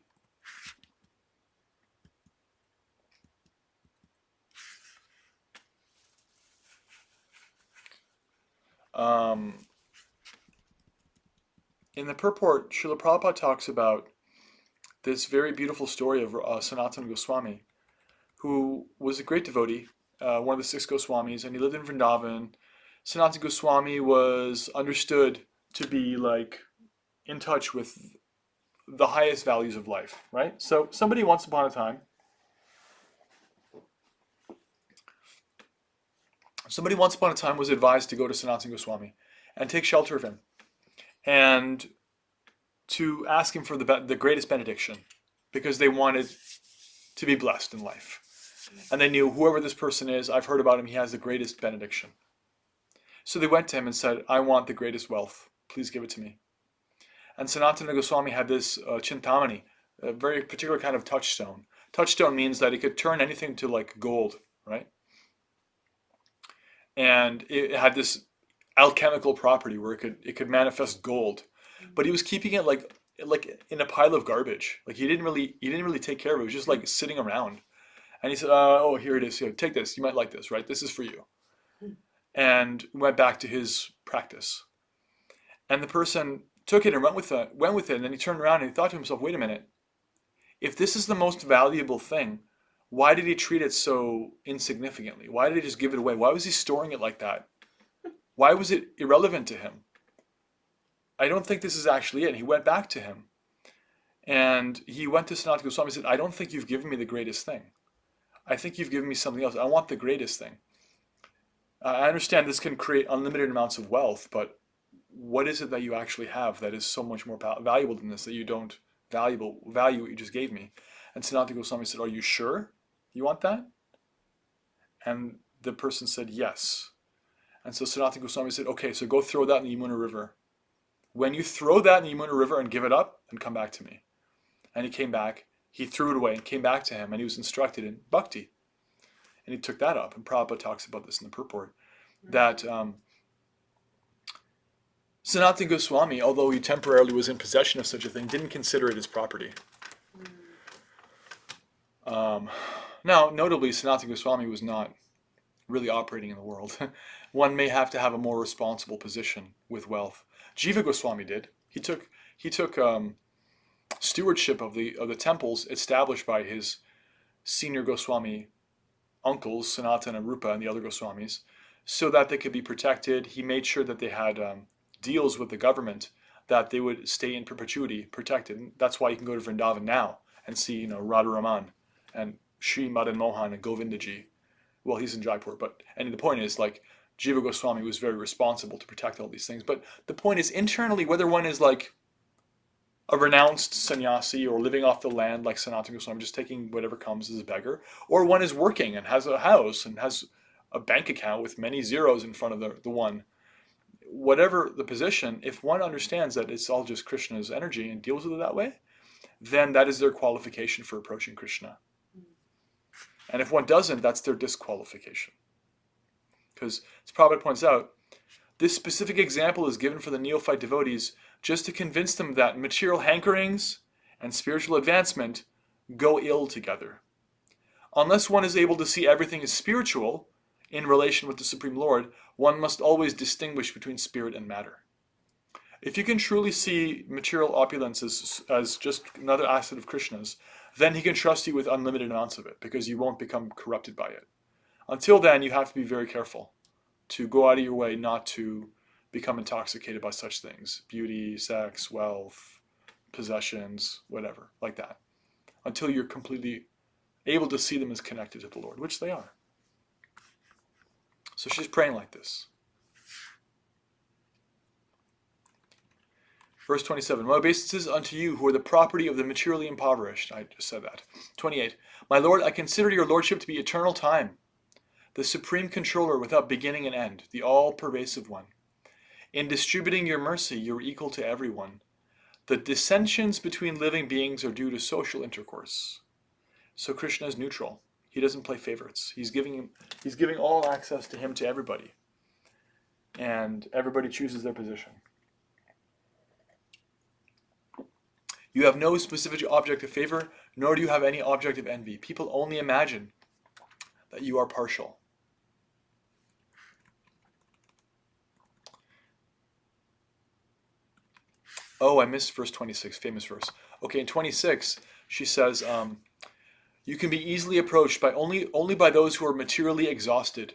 In the purport, Srila Prabhupada talks about this very beautiful story of Sanatana Goswami, who was a great devotee, one of the six Goswamis, and he lived in Vrindavan. Sanatana Goswami was understood to be like in touch with the highest values of life, right? So somebody once upon a time, was advised to go to Sanatana Goswami and take shelter of him and to ask him for the greatest benediction because they wanted to be blessed in life. And they knew whoever this person is, I've heard about him, he has the greatest benediction. So they went to him and said, I want the greatest wealth. Please give it to me. And Sanatana Goswami had this chintamani, a very particular kind of touchstone. Touchstone means that it could turn anything to like gold, right? And it had this alchemical property where it could manifest gold. But he was keeping it like in a pile of garbage. Like he didn't really take care of it. It was just like sitting around. And he said, "Oh, here it is. Here, take this. You might like this, right? This is for you." And went back to his practice. And the person took it and went with it. And then he turned around and he thought to himself, "Wait a minute. If this is the most valuable thing, why did he treat it so insignificantly? Why did he just give it away? Why was he storing it like that? Why was it irrelevant to him? I don't think this is actually it." And he went back to him. And he went to Sanatana Goswami and said, "I don't think you've given me the greatest thing. I think you've given me something else. I want the greatest thing. I understand this can create unlimited amounts of wealth, but what is it that you actually have that is so much more valuable than this that you don't value what you just gave me?" And Sanatana Goswami said, "Are you sure you want that?" And the person said, "Yes." And so Sanatana Goswami said, "Okay, so go throw that in the Yamuna River. When you throw that in the Yamuna River and give it up, then come back to me." And he came back, he threw it away and came back to him, and he was instructed in bhakti. And he took that up. And Prabhupada talks about this in the purport, that Sanatana Goswami, although he temporarily was in possession of such a thing, didn't consider it his property. Now, notably, Sanatana Goswami was not really operating in the world. One may have to have a more responsible position with wealth. Jiva Goswami did. He took stewardship of the temples established by his senior Goswami uncles, Sanatana and Rupa, and the other Goswamis, so that they could be protected. He made sure that they had deals with the government that they would stay in perpetuity protected. And that's why you can go to Vrindavan now and see, Radharaman and Sri Madan Mohan and Govindaji. Well, he's in Jaipur, and the point is, like, Jiva Goswami was very responsible to protect all these things. But the point is, internally, whether one is like a renounced sannyasi or living off the land like Sanatana Goswami, just taking whatever comes as a beggar, or one is working and has a house and has a bank account with many zeros in front of the one, whatever the position, if one understands that it's all just Krishna's energy and deals with it that way, then that is their qualification for approaching Krishna. And if one doesn't, that's their disqualification. Because, as Prabhupada points out, this specific example is given for the neophyte devotees just to convince them that material hankerings and spiritual advancement go ill together. Unless one is able to see everything as spiritual in relation with the Supreme Lord, one must always distinguish between spirit and matter. If you can truly see material opulence as just another asset of Krishna's, then he can trust you with unlimited amounts of it, because you won't become corrupted by it. Until then, you have to be very careful to go out of your way not to become intoxicated by such things. Beauty, sex, wealth, possessions, whatever, like that. Until you're completely able to see them as connected to the Lord, which they are. So she's praying like this. Verse 27, my obeisances unto you who are the property of the materially impoverished. I just said that. 28, my Lord, I consider your Lordship to be eternal time, the supreme controller without beginning and end, the all-pervasive one. In distributing your mercy, you are equal to everyone. The dissensions between living beings are due to social intercourse. So Krishna is neutral. He doesn't play favorites. He's giving all access to him to everybody. And everybody chooses their position. You have no specific object of favor, nor do you have any object of envy. People only imagine that you are partial. Oh, I missed verse 26, famous verse. Okay, in 26, she says, You can be easily approached by only by those who are materially exhausted.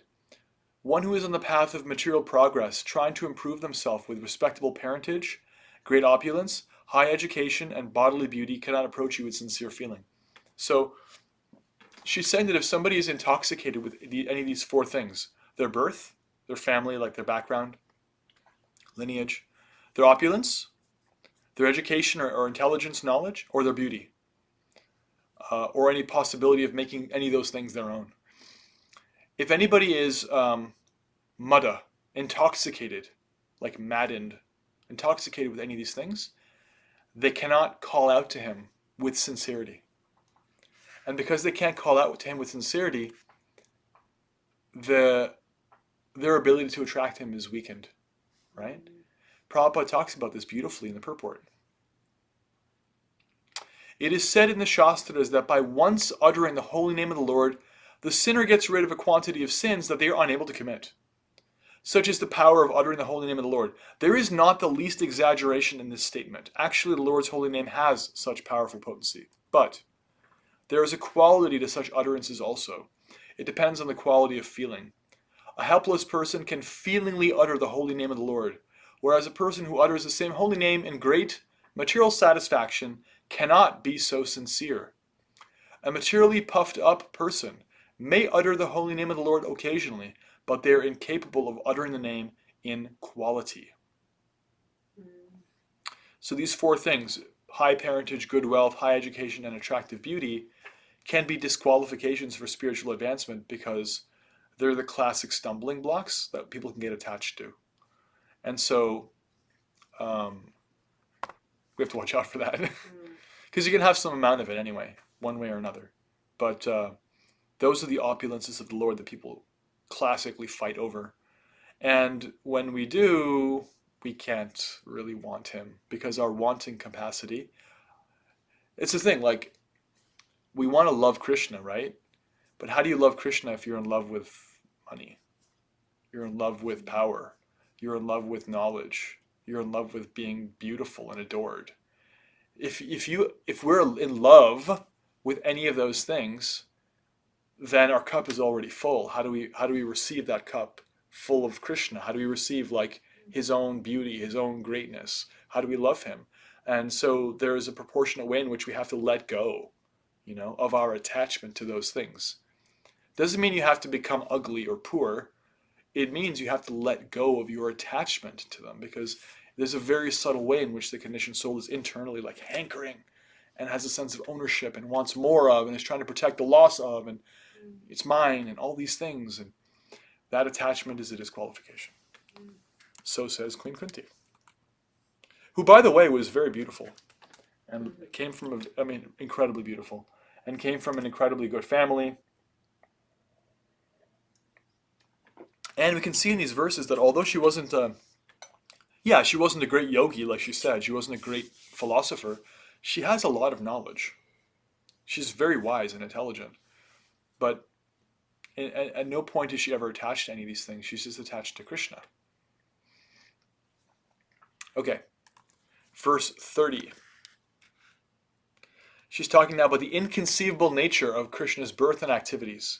One who is on the path of material progress, trying to improve themselves with respectable parentage, great opulence, high education, and bodily beauty cannot approach you with sincere feeling. So she's saying that if somebody is intoxicated with any of these four things, their birth, their family, like their background, lineage, their opulence, their education or intelligence, knowledge, or their beauty, or any possibility of making any of those things their own. If anybody is mudda, intoxicated, like maddened, intoxicated with any of these things, they cannot call out to him with sincerity. And because they can't call out to him with sincerity, their ability to attract him is weakened, right? Prabhupada talks about this beautifully in the purport. It is said in the Shastras that by once uttering the holy name of the Lord, the sinner gets rid of a quantity of sins that they are unable to commit. Such is the power of uttering the holy name of the Lord. There is not the least exaggeration in this statement. Actually, the Lord's holy name has such powerful potency. But there is a quality to such utterances also. It depends on the quality of feeling. A helpless person can feelingly utter the holy name of the Lord, whereas a person who utters the same holy name in great material satisfaction cannot be so sincere. A materially puffed up person may utter the holy name of the Lord occasionally, but they are incapable of uttering the name in quality. So these four things, high parentage, good wealth, high education, and attractive beauty, can be disqualifications for spiritual advancement because they're the classic stumbling blocks that people can get attached to. And so we have to watch out for that. Because you can have some amount of it anyway, one way or another. But those are the opulences of the Lord that people classically fight over. And when we do, we can't really want him because our wanting capacity, it's the thing, like, we want to love Krishna, right? But how do you love Krishna if you're in love with money? You're in love with power. You're in love with knowledge. You're in love with being beautiful and adored. If we're in love with any of those things, then our cup is already full. How do we receive that cup full of Krishna? How do we receive like his own beauty, his own greatness? How do we love him? And so there is a proportionate way in which we have to let go, of our attachment to those things. Doesn't mean you have to become ugly or poor. It means you have to let go of your attachment to them, because there's a very subtle way in which the conditioned soul is internally like hankering and has a sense of ownership and wants more of and is trying to protect the loss of, and it's mine and all these things. And that attachment is a disqualification. So says Queen Kunti, who, by the way, was very beautiful and came from, incredibly beautiful, and came from an incredibly good family. And we can see in these verses that although she wasn't she wasn't a great yogi, like she said, she wasn't a great philosopher, she has a lot of knowledge. She's very wise and intelligent. But at no point is she ever attached to any of these things. She's just attached to Krishna. Okay, verse 30. She's talking now about the inconceivable nature of Krishna's birth and activities.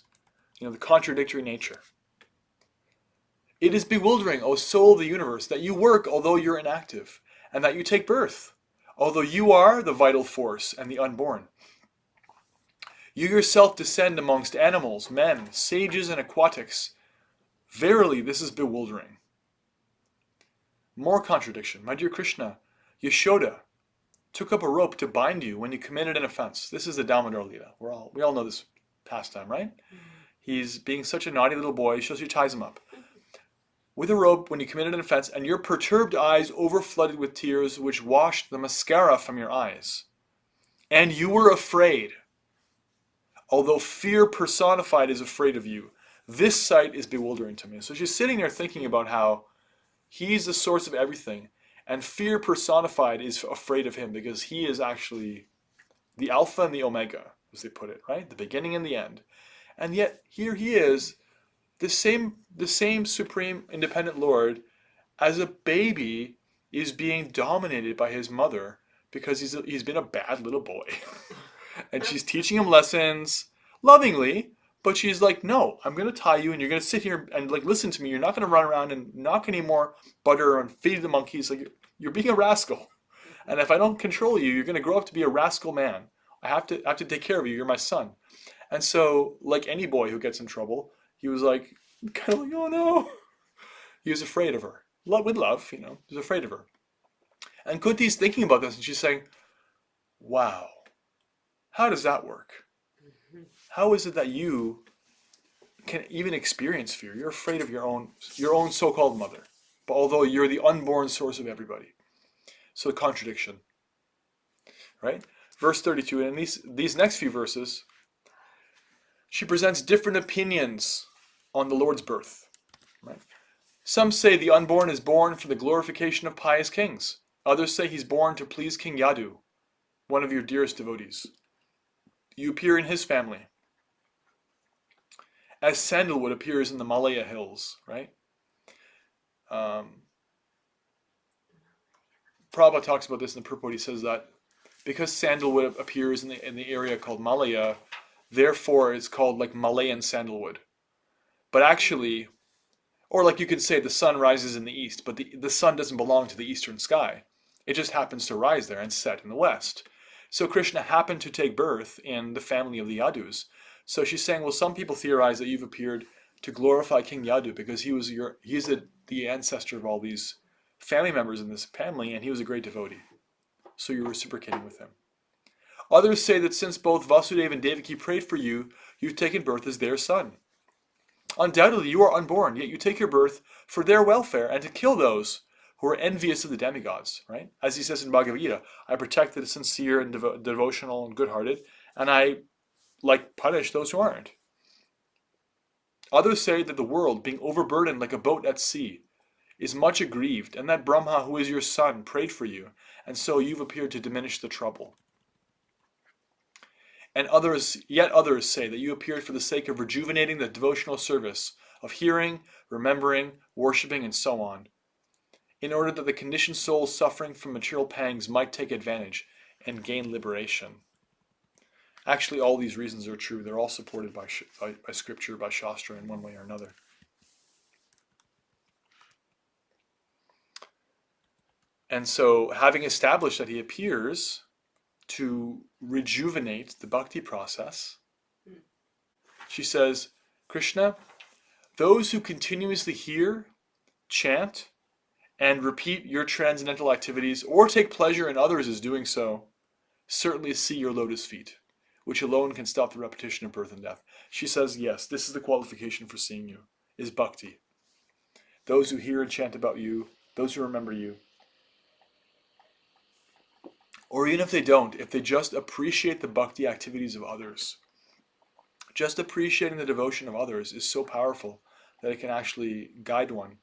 The contradictory nature. It is bewildering, O soul of the universe, that you work although you're inactive, and that you take birth, although you are the vital force and the unborn. You yourself descend amongst animals, men, sages, and aquatics. Verily, this is bewildering. More contradiction. My dear Krishna, Yashoda took up a rope to bind you when you committed an offense. This is the Damodar Lila. We all know this pastime, right? He's being such a naughty little boy, so she ties him up with a rope when you committed an offense, and your perturbed eyes overflooded with tears which washed the mascara from your eyes. And you were afraid, although fear personified is afraid of you. This sight is bewildering to me. So she's sitting there thinking about how he's the source of everything, and fear personified is afraid of him because he is actually the Alpha and the Omega, as they put it, right? The beginning and the end. And yet here he is, the same supreme independent Lord, as a baby, is being dominated by his mother because he's been a bad little boy. And she's teaching him lessons lovingly, but she's like, no, I'm going to tie you and you're going to sit here and like listen to me. You're not going to run around and knock any more butter and feed the monkeys. Like you're being a rascal. And if I don't control you, you're going to grow up to be a rascal man. I have to take care of you. You're my son. And so, like any boy who gets in trouble, he was like, kind of like, oh no. He was afraid of her. With love, he was afraid of her. And Kunti's thinking about this and she's saying, wow, how does that work? How is it that you can even experience fear? You're afraid of your own so-called mother, but although you're the unborn source of everybody. So contradiction, right? Verse 32, and in these next few verses, she presents different opinions on the Lord's birth, right? Some say the unborn is born for the glorification of pious kings. Others say he's born to please King Yadu, one of your dearest devotees. You appear in his family, as sandalwood appears in the Malaya hills, right? Prabhupada talks about this in the purport. He says that because sandalwood appears in the area called Malaya, therefore it's called like Malayan sandalwood. But actually, or like you could say the sun rises in the east, but the sun doesn't belong to the eastern sky. It just happens to rise there and set in the west. So Krishna happened to take birth in the family of the Yadus. So she's saying, well, some people theorize that you've appeared to glorify King Yadu because he's the ancestor of all these family members in this family, and he was a great devotee. So you're reciprocating with him. Others say that since both Vasudeva and Devaki prayed for you, you've taken birth as their son. Undoubtedly, you are unborn, yet you take your birth for their welfare and to kill those who are envious of the demigods, right? As he says in Bhagavad Gita, I protect the sincere and devotional and good-hearted, and I punish those who aren't. Others say that the world, being overburdened like a boat at sea, is much aggrieved, and that Brahma, who is your son, prayed for you, and so you've appeared to diminish the trouble. And yet others say that you appeared for the sake of rejuvenating the devotional service of hearing, remembering, worshipping, and so on, in order that the conditioned souls suffering from material pangs might take advantage and gain liberation. Actually, all these reasons are true. They're all supported by scripture, by Shastra in one way or another. And so, having established that he appears to rejuvenate the bhakti process, she says, Krishna, those who continuously hear, chant, and repeat your transcendental activities or take pleasure in others as doing so, certainly see your lotus feet, which alone can stop the repetition of birth and death. She says, yes, this is the qualification for seeing you, is bhakti. Those who hear and chant about you, those who remember you, or even if they don't, if they just appreciate the bhakti activities of others, just appreciating the devotion of others is so powerful that it can actually guide one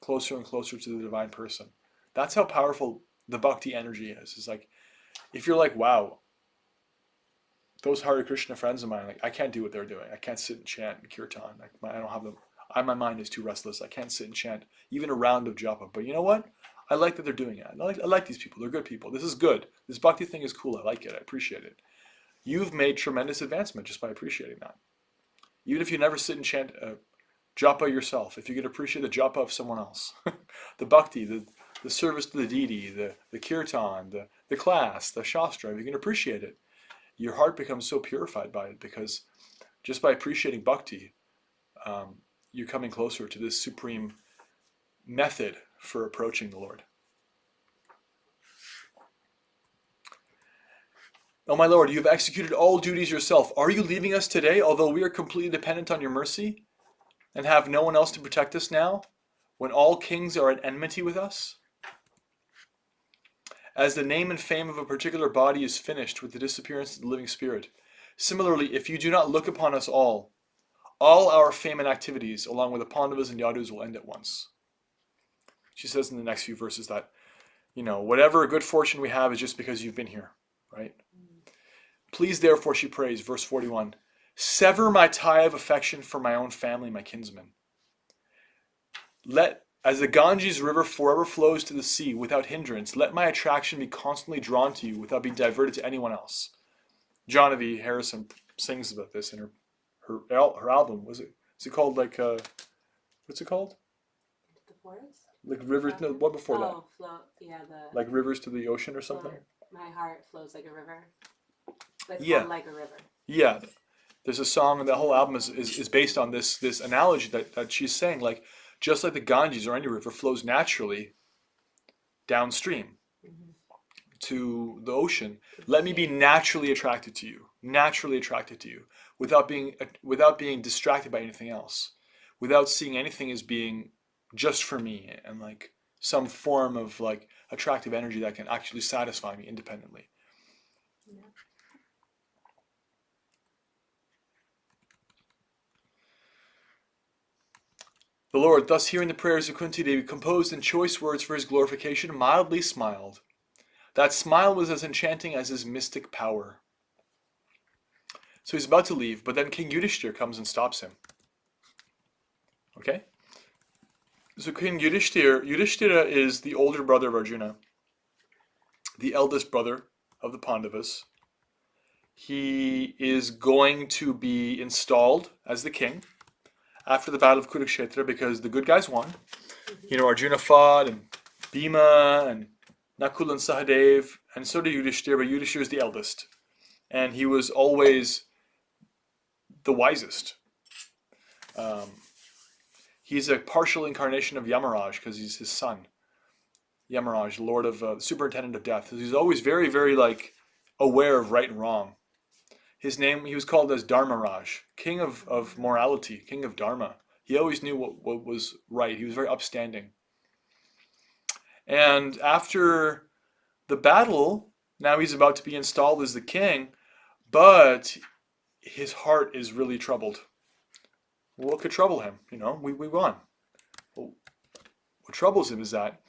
closer and closer to the divine person. That's how powerful the bhakti energy is. It's like, if you're like, wow, those Hare Krishna friends of mine, like I can't do what they're doing. I can't sit and chant and kirtan. I don't have them. My mind is too restless. I can't sit and chant even a round of japa. But you know what? I like that they're doing it. I like these people. They're good people. This is good. This bhakti thing is cool. I like it. I appreciate it. You've made tremendous advancement just by appreciating that. Even if you never sit and chant japa yourself, if you could appreciate the japa of someone else, the bhakti, the service to the deity, the kirtan, the class, the shastra, if you can appreciate it, your heart becomes so purified by it because just by appreciating bhakti, you're coming closer to this supreme method for approaching the Lord. Oh my Lord, you have executed all duties yourself. Are you leaving us today, although we are completely dependent on your mercy, and have no one else to protect us now, when all kings are at enmity with us? As the name and fame of a particular body is finished with the disappearance of the living spirit, similarly, if you do not look upon us all our fame and activities, along with the Pandavas and Yadus, will end at once. She says in the next few verses that, whatever good fortune we have is just because you've been here, right? Please, therefore, she prays, verse 41, sever my tie of affection for my own family, my kinsmen. As the Ganges river forever flows to the sea without hindrance, let my attraction be constantly drawn to you without being diverted to anyone else. Johnny Harrison sings about this in her album. Is it called like what's it called? The forest? Like rivers? No, what before that? Oh, flow. Yeah, the Like rivers to the ocean or something. My heart flows like a river. It's Yeah. called Like a River. Yeah. There's a song, and the whole album is based on this analogy that she's saying, like, just like the Ganges or any river flows naturally downstream to the ocean, let me be naturally attracted to you, without being distracted by anything else, without seeing anything as being just for me and like some form of like attractive energy that can actually satisfy me independently. Yeah. The Lord, thus hearing the prayers of Kunti Devi composed in choice words for his glorification, mildly smiled. That smile was as enchanting as his mystic power. So he's about to leave, but then King Yudhishthira comes and stops him. Okay? So King Yudhishthira is the older brother of Arjuna, the eldest brother of the Pandavas. He is going to be installed as the king after the Battle of Kurukshetra because the good guys won. You know, Arjuna fought, and Bhima, and Nakul and Sahadev, and so did Yudhishthira, but Yudhishthira is the eldest. And he was always the wisest. He's a partial incarnation of Yamaraj because he's his son. Yamaraj, Lord of Superintendent of Death. He's always very, very like aware of right and wrong. His name, he was called as Dharmaraj, king of morality, king of Dharma. He always knew what was right. He was very upstanding. And after the battle, now he's about to be installed as the king, but his heart is really troubled. What could trouble him? You know, we won. Well, what troubles him is that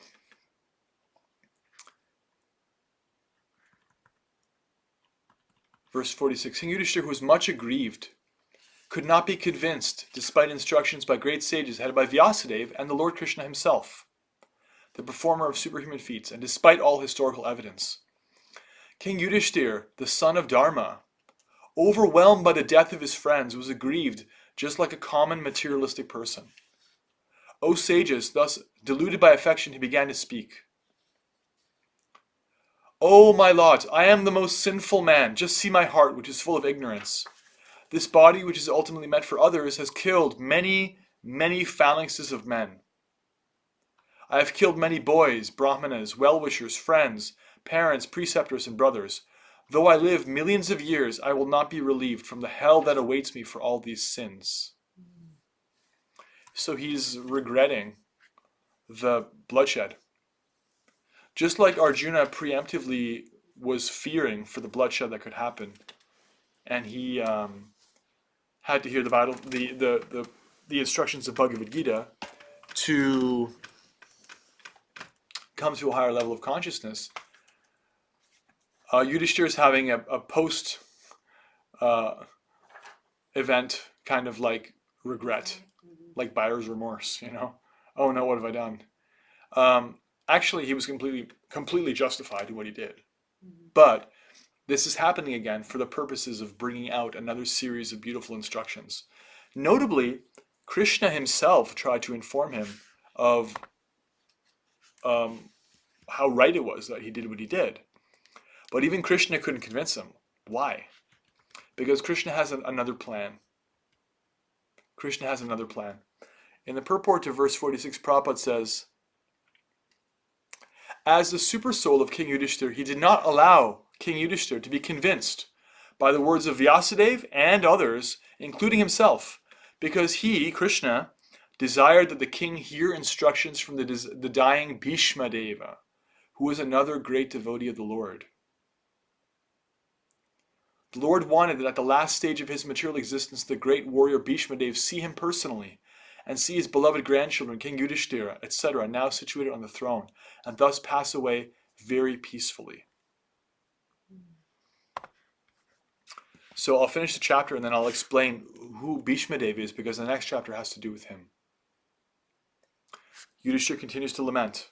verse 46, King Yudhishthira, who was much aggrieved, could not be convinced, despite instructions by great sages headed by Vyasadeva and the Lord Krishna himself, the performer of superhuman feats, and despite all historical evidence. King Yudhishthira, the son of Dharma, overwhelmed by the death of his friends, was aggrieved just like a common materialistic person. O sages, thus deluded by affection, he began to speak. O my lot, I am the most sinful man. Just see my heart, which is full of ignorance. This body, which is ultimately meant for others, has killed many, many phalanxes of men. I have killed many boys, brahmanas, well-wishers, friends, parents, preceptors, and brothers. Though I live millions of years, I will not be relieved from the hell that awaits me for all these sins. So he's regretting the bloodshed. Just like Arjuna preemptively was fearing for the bloodshed that could happen, and he had to hear the instructions of Bhagavad Gita to come to a higher level of consciousness. Yudhishthira is having a post event kind of like regret, like buyer's remorse. You know, oh no, what have I done? Actually, he was completely justified in what he did, but this is happening again for the purposes of bringing out another series of beautiful instructions. Notably, Krishna himself tried to inform him of how right it was that he did what he did. But even Krishna couldn't convince him. Why? Because Krishna has another plan. Krishna has another plan. In the purport to verse 46, Prabhupada says, as the super soul of King Yudhishthira, he did not allow King Yudhishthira to be convinced by the words of Vyasadeva and others, including himself, because he, Krishna, desired that the king hear instructions from the dying Bhishma Deva, who was another great devotee of the Lord. The Lord wanted that at the last stage of his material existence, the great warrior Bhishma Deva see him personally, and see his beloved grandchildren, King Yudhishthira, etc., now situated on the throne, and thus pass away very peacefully. So I'll finish the chapter and then I'll explain who Bhishma Deva is, because the next chapter has to do with him. Yudhishthira continues to lament.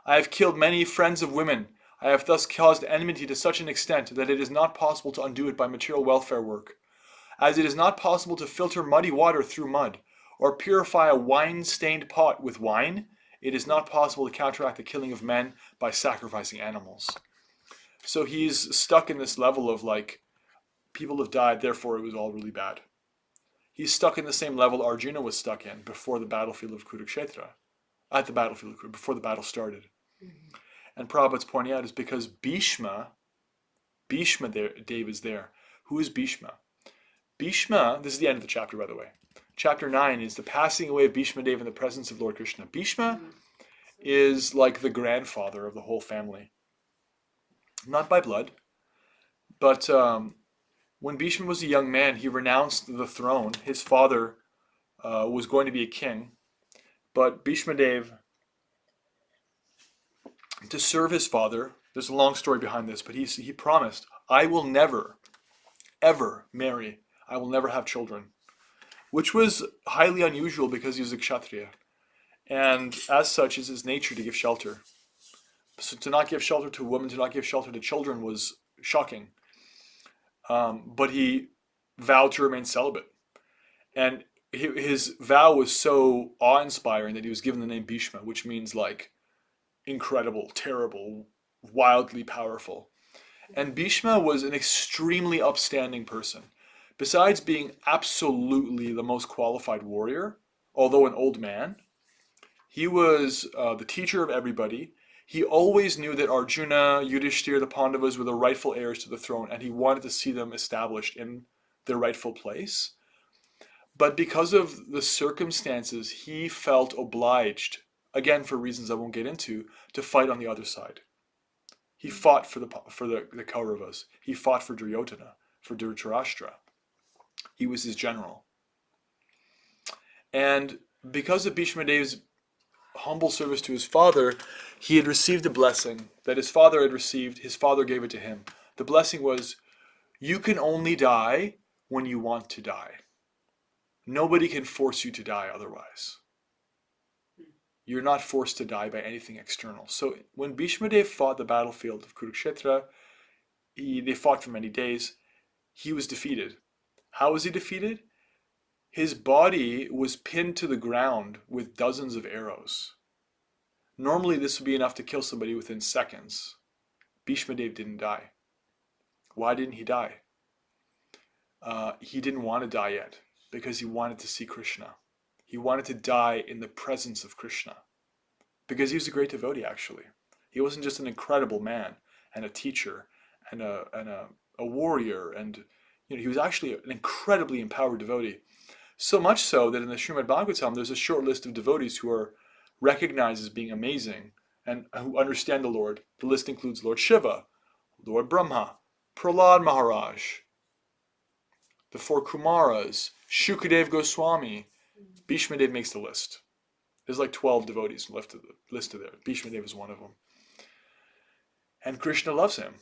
I have killed many friends of women. I have thus caused enmity to such an extent that it is not possible to undo it by material welfare work. As it is not possible to filter muddy water through mud, or purify a wine-stained pot with wine, it is not possible to counteract the killing of men by sacrificing animals. So he's stuck in this level of like, people have died, therefore it was all really bad. He's stuck in the same level Arjuna was stuck in before the battlefield of Kurukshetra, at the battlefield of Kurukshetra, before the battle started. Mm-hmm. And Prabhupada's pointing out is because Bhishma Dev is there. Who is Bhishma? Bhishma, this is the end of the chapter, by the way. Chapter 9 is the passing away of Bhishma Dev in the presence of Lord Krishna. Bhishma is like the grandfather of the whole family. Not by blood, but when Bhishma was a young man, he renounced the throne. His father was going to be a king, but Bhishma Dev, to serve his father, there's a long story behind this, but he promised, I will never, ever marry. I will never have children, which was highly unusual because he was a kshatriya. And as such, is his nature to give shelter. So to not give shelter to a woman, to not give shelter to children was shocking. But he vowed to remain celibate. And his vow was so awe-inspiring that he was given the name Bhishma, which means like incredible, terrible, wildly powerful. And Bhishma was an extremely upstanding person. Besides being absolutely the most qualified warrior, although an old man, he was the teacher of everybody. He always knew that Arjuna, Yudhishthira, the Pandavas were the rightful heirs to the throne, and he wanted to see them established in their rightful place. But because of the circumstances, he felt obliged, again for reasons I won't get into, to fight on the other side. He fought for the Kauravas. He fought for Duryodhana, for Dhritarashtra. He was his general. And because of Bhishma Dev's humble service to his father, he had received a blessing that his father had received. His father gave it to him. The blessing was, you can only die when you want to die. Nobody can force you to die otherwise. You're not forced to die by anything external. So when Bhishma Dev fought the battlefield of Kurukshetra, they fought for many days. He was defeated. How was he defeated? His body was pinned to the ground with dozens of arrows. Normally this would be enough to kill somebody within seconds. Bhishma Dev didn't die. Why didn't he die? He didn't want to die yet because he wanted to see Krishna. He wanted to die in the presence of Krishna because he was a great devotee actually. He wasn't just an incredible man and a teacher and a warrior, and he was actually an incredibly empowered devotee. So much so that in the Srimad Bhagavatam there's a short list of devotees who are recognized as being amazing and who understand the Lord. The list includes Lord Shiva, Lord Brahma, Prahlad Maharaj, the four Kumaras, Shukadev Goswami. Bhishma Dev makes the list. There's like 12 devotees listed there. Bhishma Dev is one of them. And Krishna loves him.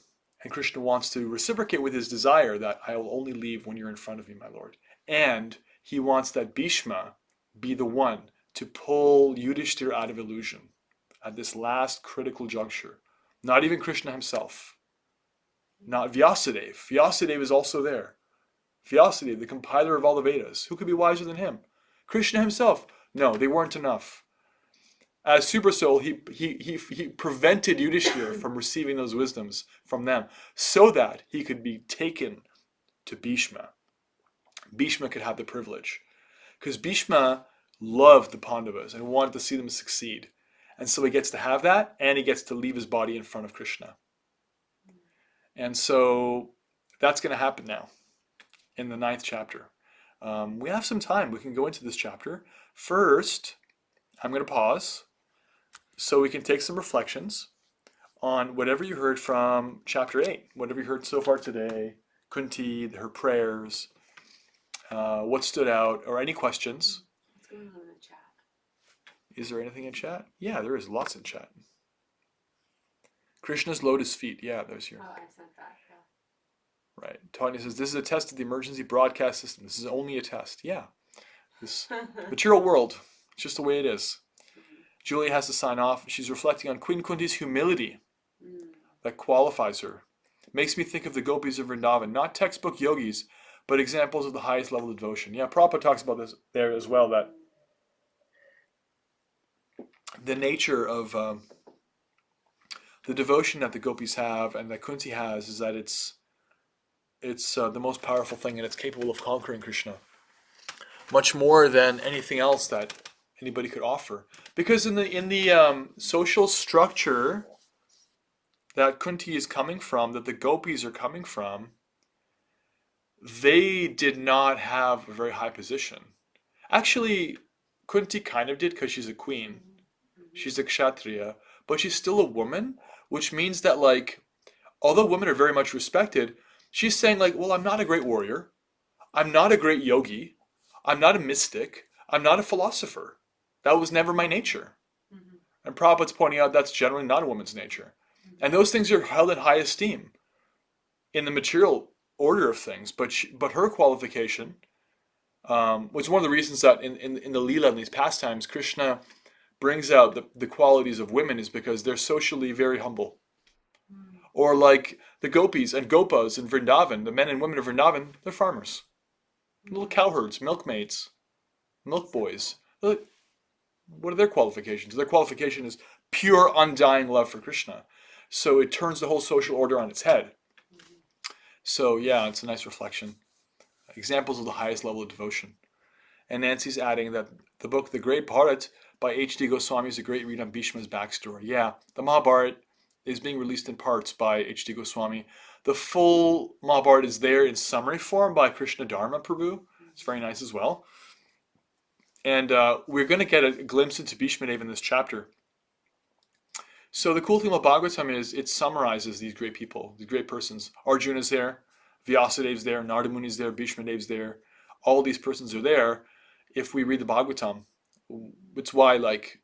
And Krishna wants to reciprocate with his desire that I will only leave when you're in front of me, my Lord. And he wants that Bhishma be the one to pull Yudhishthira out of illusion at this last critical juncture. Not even Krishna himself. Not Vyasadeva. Vyasadeva is also there. Vyasadeva, the compiler of all the Vedas. Who could be wiser than him? Krishna himself. No, they weren't enough. As Super Soul, he prevented Yudhishthira from receiving those wisdoms from them so that he could be taken to Bhishma. Bhishma could have the privilege. Because Bhishma loved the Pandavas and wanted to see them succeed. And so he gets to have that, and he gets to leave his body in front of Krishna. And so that's going to happen now in the 9th chapter. We have some time. We can go into this chapter. First, I'm going to pause so we can take some reflections on whatever you heard from chapter 8, whatever you heard so far today, Kunti, her prayers, what stood out, or any questions. What's going on in the chat? Is there anything in chat? Yeah, there is lots in chat. Krishna's lotus feet. Yeah, there's here. Oh, I sent that. Yeah. Right. Tanya says, this is a test of the emergency broadcast system. This is only a test. Yeah. This material world. It's just the way it is. Julia has to sign off. She's reflecting on Queen Kunti's humility. that qualifies her. Makes me think of the gopis of Vrindavan, not textbook yogis, but examples of the highest level of devotion. Yeah, Prabhupada talks about this there as well, that the nature of the devotion that the gopis have and that Kunti has is that it's the most powerful thing, and it's capable of conquering Krishna much more than anything else that anybody could offer. Because in the social structure that Kunti is coming from, that the gopis are coming from, they did not have a very high position. Actually, Kunti kind of did because she's a queen. She's a kshatriya, but she's still a woman, which means that like although women are very much respected, she's saying like, well, I'm not a great warrior. I'm not a great yogi. I'm not a mystic. I'm not a philosopher. That was never my nature. Mhm. And Prabhupada's pointing out that's generally not a woman's nature. And those things are held in high esteem in the material order of things. But her qualification was one of the reasons that in the Leela, in these pastimes, Krishna brings out the qualities of women is because they're socially very humble. Or like the gopis and gopas in Vrindavan, the men and women of Vrindavan, they're farmers. Little cowherds, milkmaids, milk boys. What are their qualifications? Their qualification is pure, undying love for Krishna. So it turns the whole social order on its head. So yeah, it's a nice reflection. Examples of the highest level of devotion. And Nancy's adding that the book The Great Bharat by H.D. Goswami is a great read on Bhishma's backstory. Yeah, the Mahabharata is being released in parts by H.D. Goswami. The full Mahabharata is there in summary form by Krishna Dharma Prabhu. It's very nice as well. And we're going to get a glimpse into Bhishma Dev in this chapter. So the cool thing about Bhagavatam is it summarizes these great people, these great persons. Arjuna's there, Vyasadev's there, Narada Muni's there, Bhishma Dev's there. All these persons are there if we read the Bhagavatam. It's why like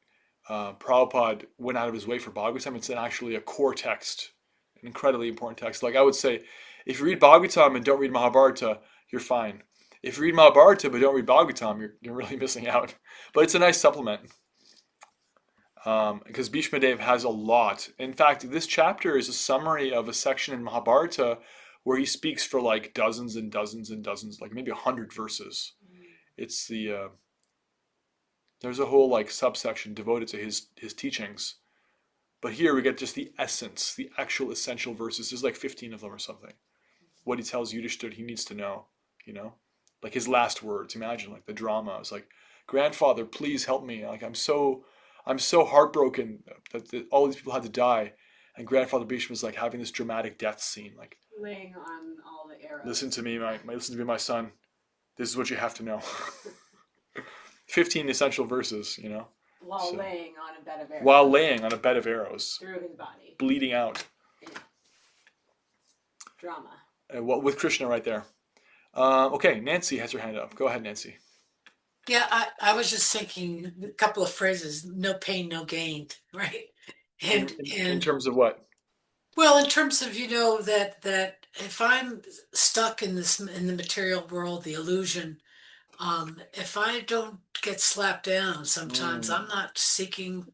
Prabhupada went out of his way for Bhagavatam. It's actually a core text, an incredibly important text. Like I would say, if you read Bhagavatam and don't read Mahabharata, you're fine. If you read Mahabharata but don't read Bhagavatam, you're really missing out. But it's a nice supplement. Because Bhishma Dev has a lot. In fact, this chapter is a summary of a section in Mahabharata where he speaks for like dozens and dozens and dozens, like maybe 100 verses. It's there's a whole like subsection devoted to his teachings. But here we get just the essence, the actual essential verses. There's like 15 of them or something. What he tells Yudhishthira he needs to know, you know? Like his last words. Imagine like the drama. It's like, grandfather, please help me. Like I'm so heartbroken that all these people had to die. And Grandfather Bhishma was like having this dramatic death scene. Like, Laying on all the arrows. listen to me, my son. This is what you have to know. 15 essential verses, you know. While laying on a bed of arrows. While laying on a bed of arrows. Through his body. Bleeding out. Yeah. Drama. With Krishna right there. Okay, Nancy has her hand up. Go ahead, Nancy. Yeah, I was just thinking a couple of phrases, no pain, no gain, right? And In terms of what? well, in terms of, that if I'm stuck in the material world, the illusion, if I don't get slapped down, sometimes I'm not seeking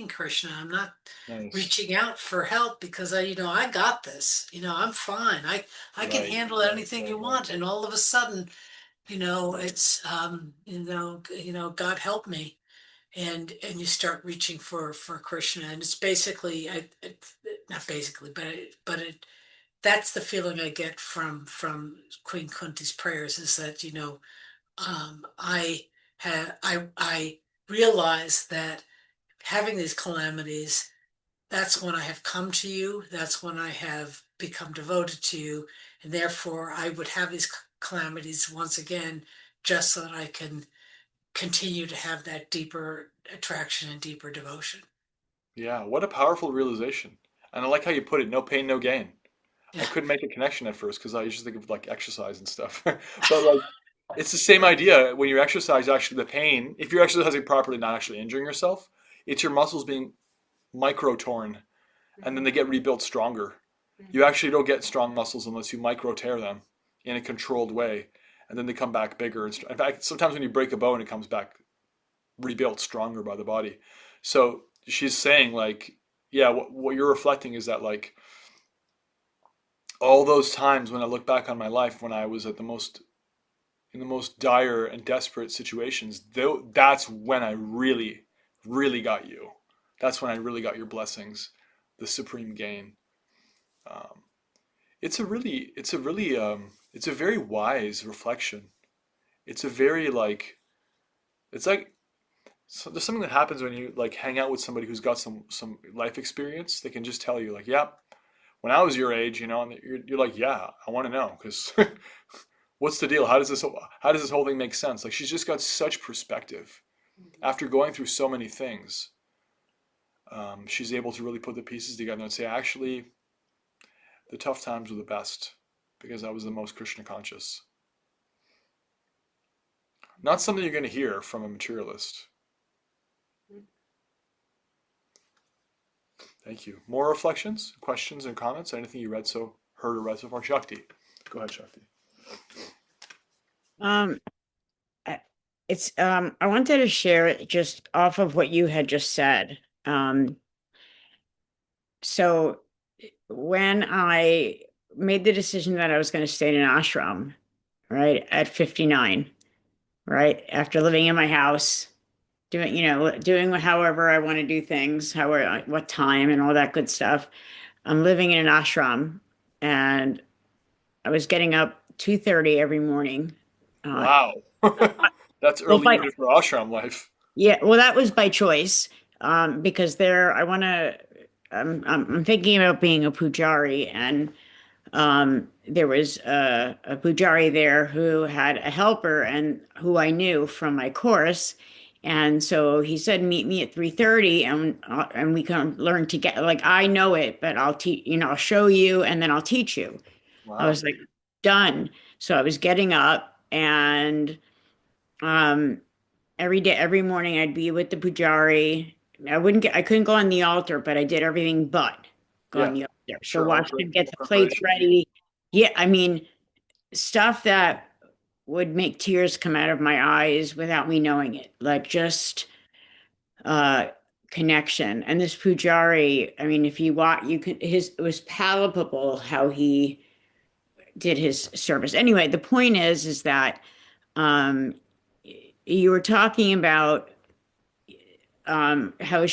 Krishna. I'm not Nice. reaching out for help because I got this. I'm fine. I can handle anything you want, and all of a sudden, it's God help me, and you start reaching for Krishna, and it's basically not basically, but that's the feeling I get from Queen Kunti's prayers is that I realize that having these calamities, that's when I have come to you, that's when I have become devoted to you, and therefore I would have these calamities once again just so that I can continue to have that deeper attraction and deeper devotion. Yeah, what a powerful realization. And I like how you put it, no pain, no gain. I Yeah. couldn't make a connection at first because I used to think of like exercise and stuff. But like it's the same idea. When you exercise, actually the pain, if you're exercising properly, not actually injuring yourself, it's your muscles being micro torn and then they get rebuilt stronger. You actually don't get strong muscles unless you micro tear them in a controlled way. And then they come back bigger. In fact, sometimes when you break a bone, it comes back rebuilt stronger by the body. So she's saying like, yeah, what you're reflecting is that like all those times when I look back on my life when I was at the most in the most dire and desperate situations, that's when I really, really got you. That's when I really got your blessings, the supreme gain. Um, it's a very wise reflection. It's a very like, it's like, so there's something that happens when you like hang out with somebody who's got some life experience. They can just tell you like, "Yep, when I was your age, you know," and you're like, "Yeah, I want to know because what's the deal? How does this whole thing make sense?" Like she's just got such perspective after going through so many things. She's able to really put the pieces together and say, actually, the tough times were the best because I was the most Krishna conscious. Not something you're going to hear from a materialist. Thank you. More reflections, questions, and comments? Anything you heard or read so far? Shakti. Go ahead, Shakti. Um, I wanted to share it just off of what you had just said. So when I made the decision that I was going to stay in an ashram, right, at 59, right, after living in my house, doing however I want to do things, however, what time and all that good stuff. I'm living in an ashram, and I was getting up 2:30 every morning. Uh, Wow. That's well, early even for ashram life. Yeah, well, that was by choice, because there I want to. I'm thinking about being a pujari, and there was a pujari there who had a helper and who I knew from my course, and so he said, "Meet me at 3:30, and we can learn together. Like I know it, but I'll teach. I'll show you, and then I'll teach you." I Wow. was like, "Done." So I was getting up and. Um, every day, every morning, I'd be with the pujari. I couldn't go on the altar, but I did everything but go on Yeah, the altar. So sure. watch All him get the plates preparation. ready. Yeah, I mean, stuff that would make tears come out of my eyes without me knowing it. Like just uh connection. And this pujari, I mean, if you watch, you could it was palpable how he did his service. Anyway, the point is that um you were talking about how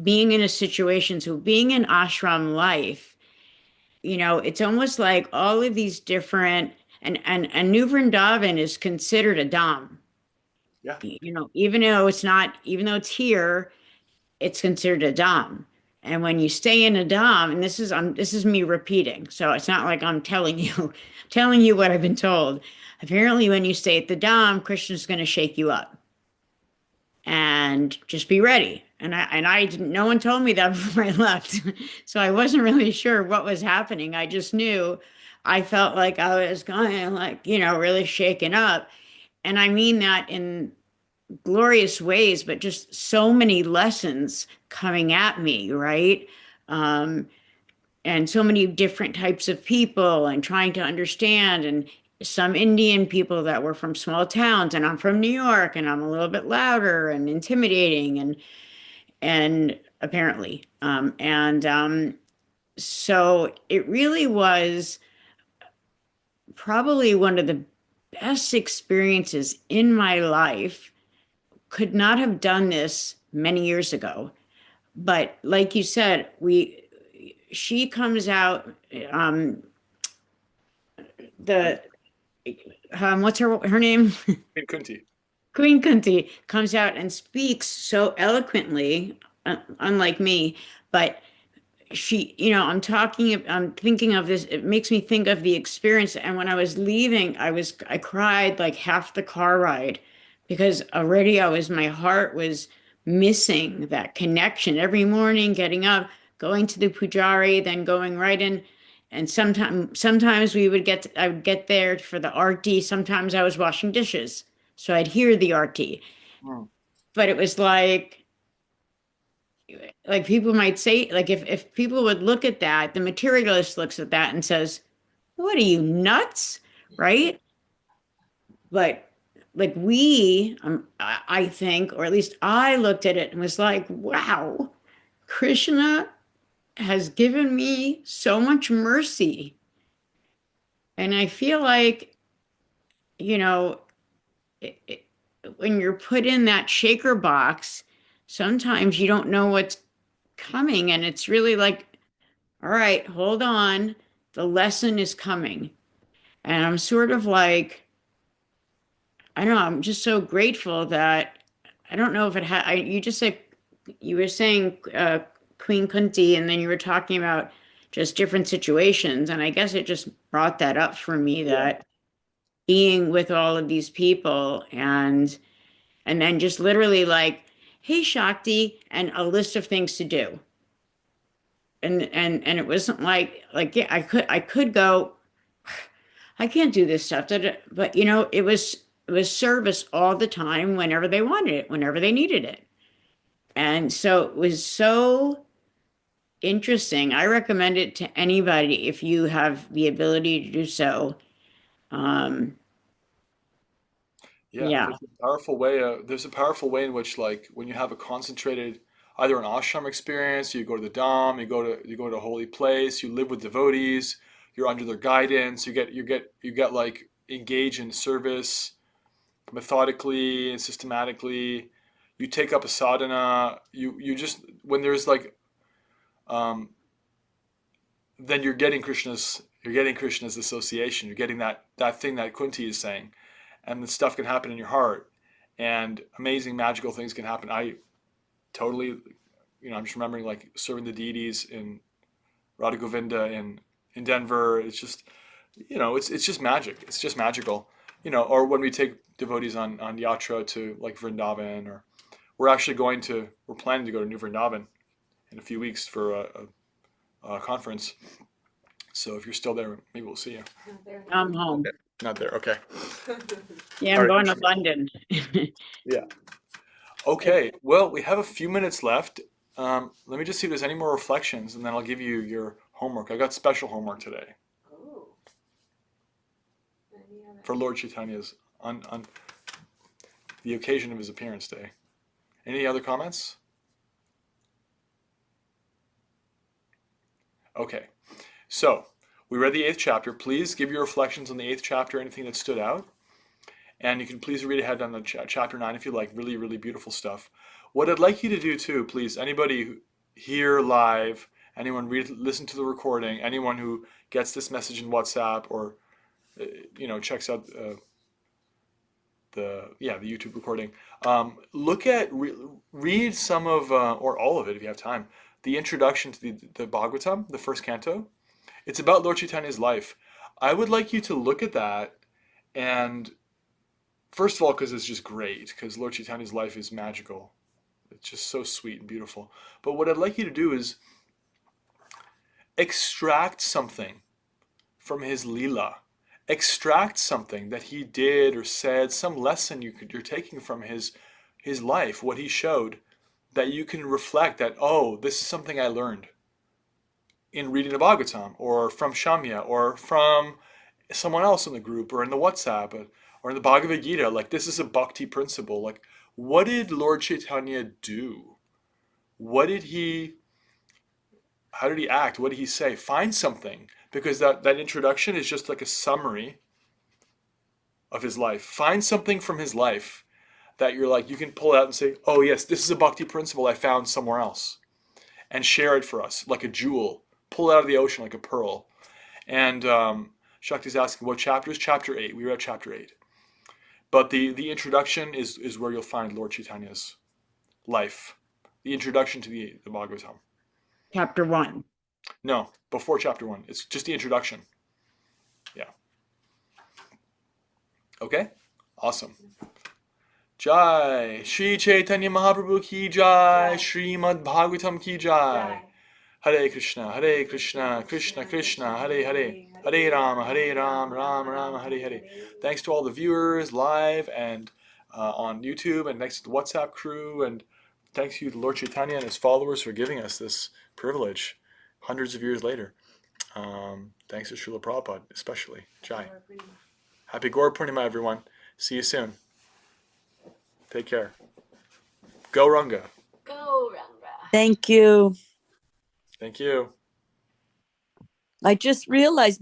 being in a situation, so being in ashram life, it's almost like all of these different, and New Vrindavan is considered a dham. Yeah. Even though it's here, it's considered a dham. And when you stay in a dham, and this is me repeating, so it's not like I'm telling you, telling you what I've been told. Apparently, when you stay at the dham, Krishna's going to shake you up and just be ready. And I didn't, no one told me that before I left. So I wasn't really sure what was happening. I just knew I felt like I was going like, really shaken up. And I mean that in glorious ways, but just so many lessons coming at me, right? Um, and so many different types of people and trying to understand, and some Indian people that were from small towns, and I'm from New York and I'm a little bit louder and intimidating and apparently so it really was probably one of the best experiences in my life. Could not have done this many years ago, but like you said, we she comes out, um the what's her name? In Kunti. Queen Kunti comes out and speaks so eloquently, unlike me, but I'm thinking of this, it makes me think of the experience. And when I was leaving, I cried like half the car ride because already my heart was missing that connection every morning, getting up, going to the pujari, then going right in. And sometimes I would get there for the arti. Sometimes I was washing dishes. So I'd hear the arti, Hmm. but it was like people might say, like if people would look at that, the materialist looks at that and says, what are you, nuts? Right? But like I think, or at least I looked at it and was like, wow, Krishna has given me so much mercy And I feel like, you know, when you're put in that shaker box, sometimes you don't know what's coming. And it's really like, all right, hold on. The lesson is coming. And I'm sort of like, I don't know, I'm just so grateful that I don't know if it had, you just said, you were saying Queen Kunti, and then you were talking about just different situations. And I guess it just brought that up for me that being with all of these people and then just literally like, hey, Shakti, and a list of things to do. And it wasn't like yeah, I could go, I can't do this stuff. But it was service all the time whenever they wanted it, whenever they needed it. And so it was so interesting. I recommend it to anybody if you have the ability to do so. Um, Yeah, yeah. there's a powerful way. There's a powerful way in which, like, when you have a concentrated, either an ashram experience, you go to the dham, you go to a holy place, you live with devotees, you're under their guidance, you get like engaged in service methodically and systematically. You take up a sadhana. You just when there's like um, then you're getting Krishna's association. You're getting that thing that Kunti is saying, and the stuff can happen in your heart, and amazing magical things can happen. I totally, I'm just remembering like serving the deities in Radha Govinda in Denver. It's just, it's just magic. It's just magical, Or when we take devotees on yatra to like Vrindavan, or we're planning to go to New Vrindavan in a few weeks for a conference. So if you're still there, maybe we'll see you. I'm home. Not there. Okay. Yeah, I'm Hare going to Krishna. London. Yeah. Okay. Well, we have a few minutes left. Let me just see if there's any more reflections, and then I'll give you your homework. I got special homework today Oh. Any other? for Lord Chaitanya's on the occasion of his appearance day. Any other comments? Okay. So we read the 8th chapter. Please give your reflections on the 8th chapter, anything that stood out. And you can please read ahead on the chapter 9 if you like. Really, really beautiful stuff. What I'd like you to do too, please, anybody here live, anyone listen to the recording, anyone who gets this message in WhatsApp or checks out the YouTube recording, read some of or all of it if you have time. The introduction to the Bhagavatam, the first canto. It's about Lord Chaitanya's life. I would like you to look at that, and first of all, because it's just great, because Lord Chaitanya's life is magical. It's just so sweet and beautiful. But what I'd like you to do is extract something from his lila. Extract something that he did or said, some lesson you're taking from his life, what he showed, that you can reflect that, oh, this is something I learned in reading the Bhagavatam, or from Shamya, or from someone else in the group, or in the WhatsApp, or in the Bhagavad Gita. Like, this is a bhakti principle. Like, what did Lord Chaitanya do? How did he act? What did he say? Find something, because that introduction is just like a summary of his life. Find something from his life that you're like, you can pull out and say, oh yes, this is a bhakti principle I found somewhere else, and share it for us like a jewel. Pull it out of the ocean like a pearl. And Shakti's asking, what chapter is chapter 8? We read chapter 8. But the introduction is where you'll find Lord Chaitanya's life. The introduction to the Bhagavatam. Chapter 1. No, before chapter 1. It's just the introduction. Yeah. Okay? Awesome. Jai. Shri Chaitanya Mahaprabhu ki jai. Srimad Bhagavatam ki jai. Hare Krishna, Krishna Krishna, Hare Hare, Hare Rama, Rama Rama, Hare Hare. Thanks to all the viewers live and on YouTube, and thanks to the WhatsApp crew, and thanks to Lord Chaitanya and his followers for giving us this privilege hundreds of years later. Thanks to Srila Prabhupada, especially. Jai. Happy Gaur Purnima, everyone. See you soon. Take care. Go Ranga. Go, Ranga. Thank you. Thank you. I just realized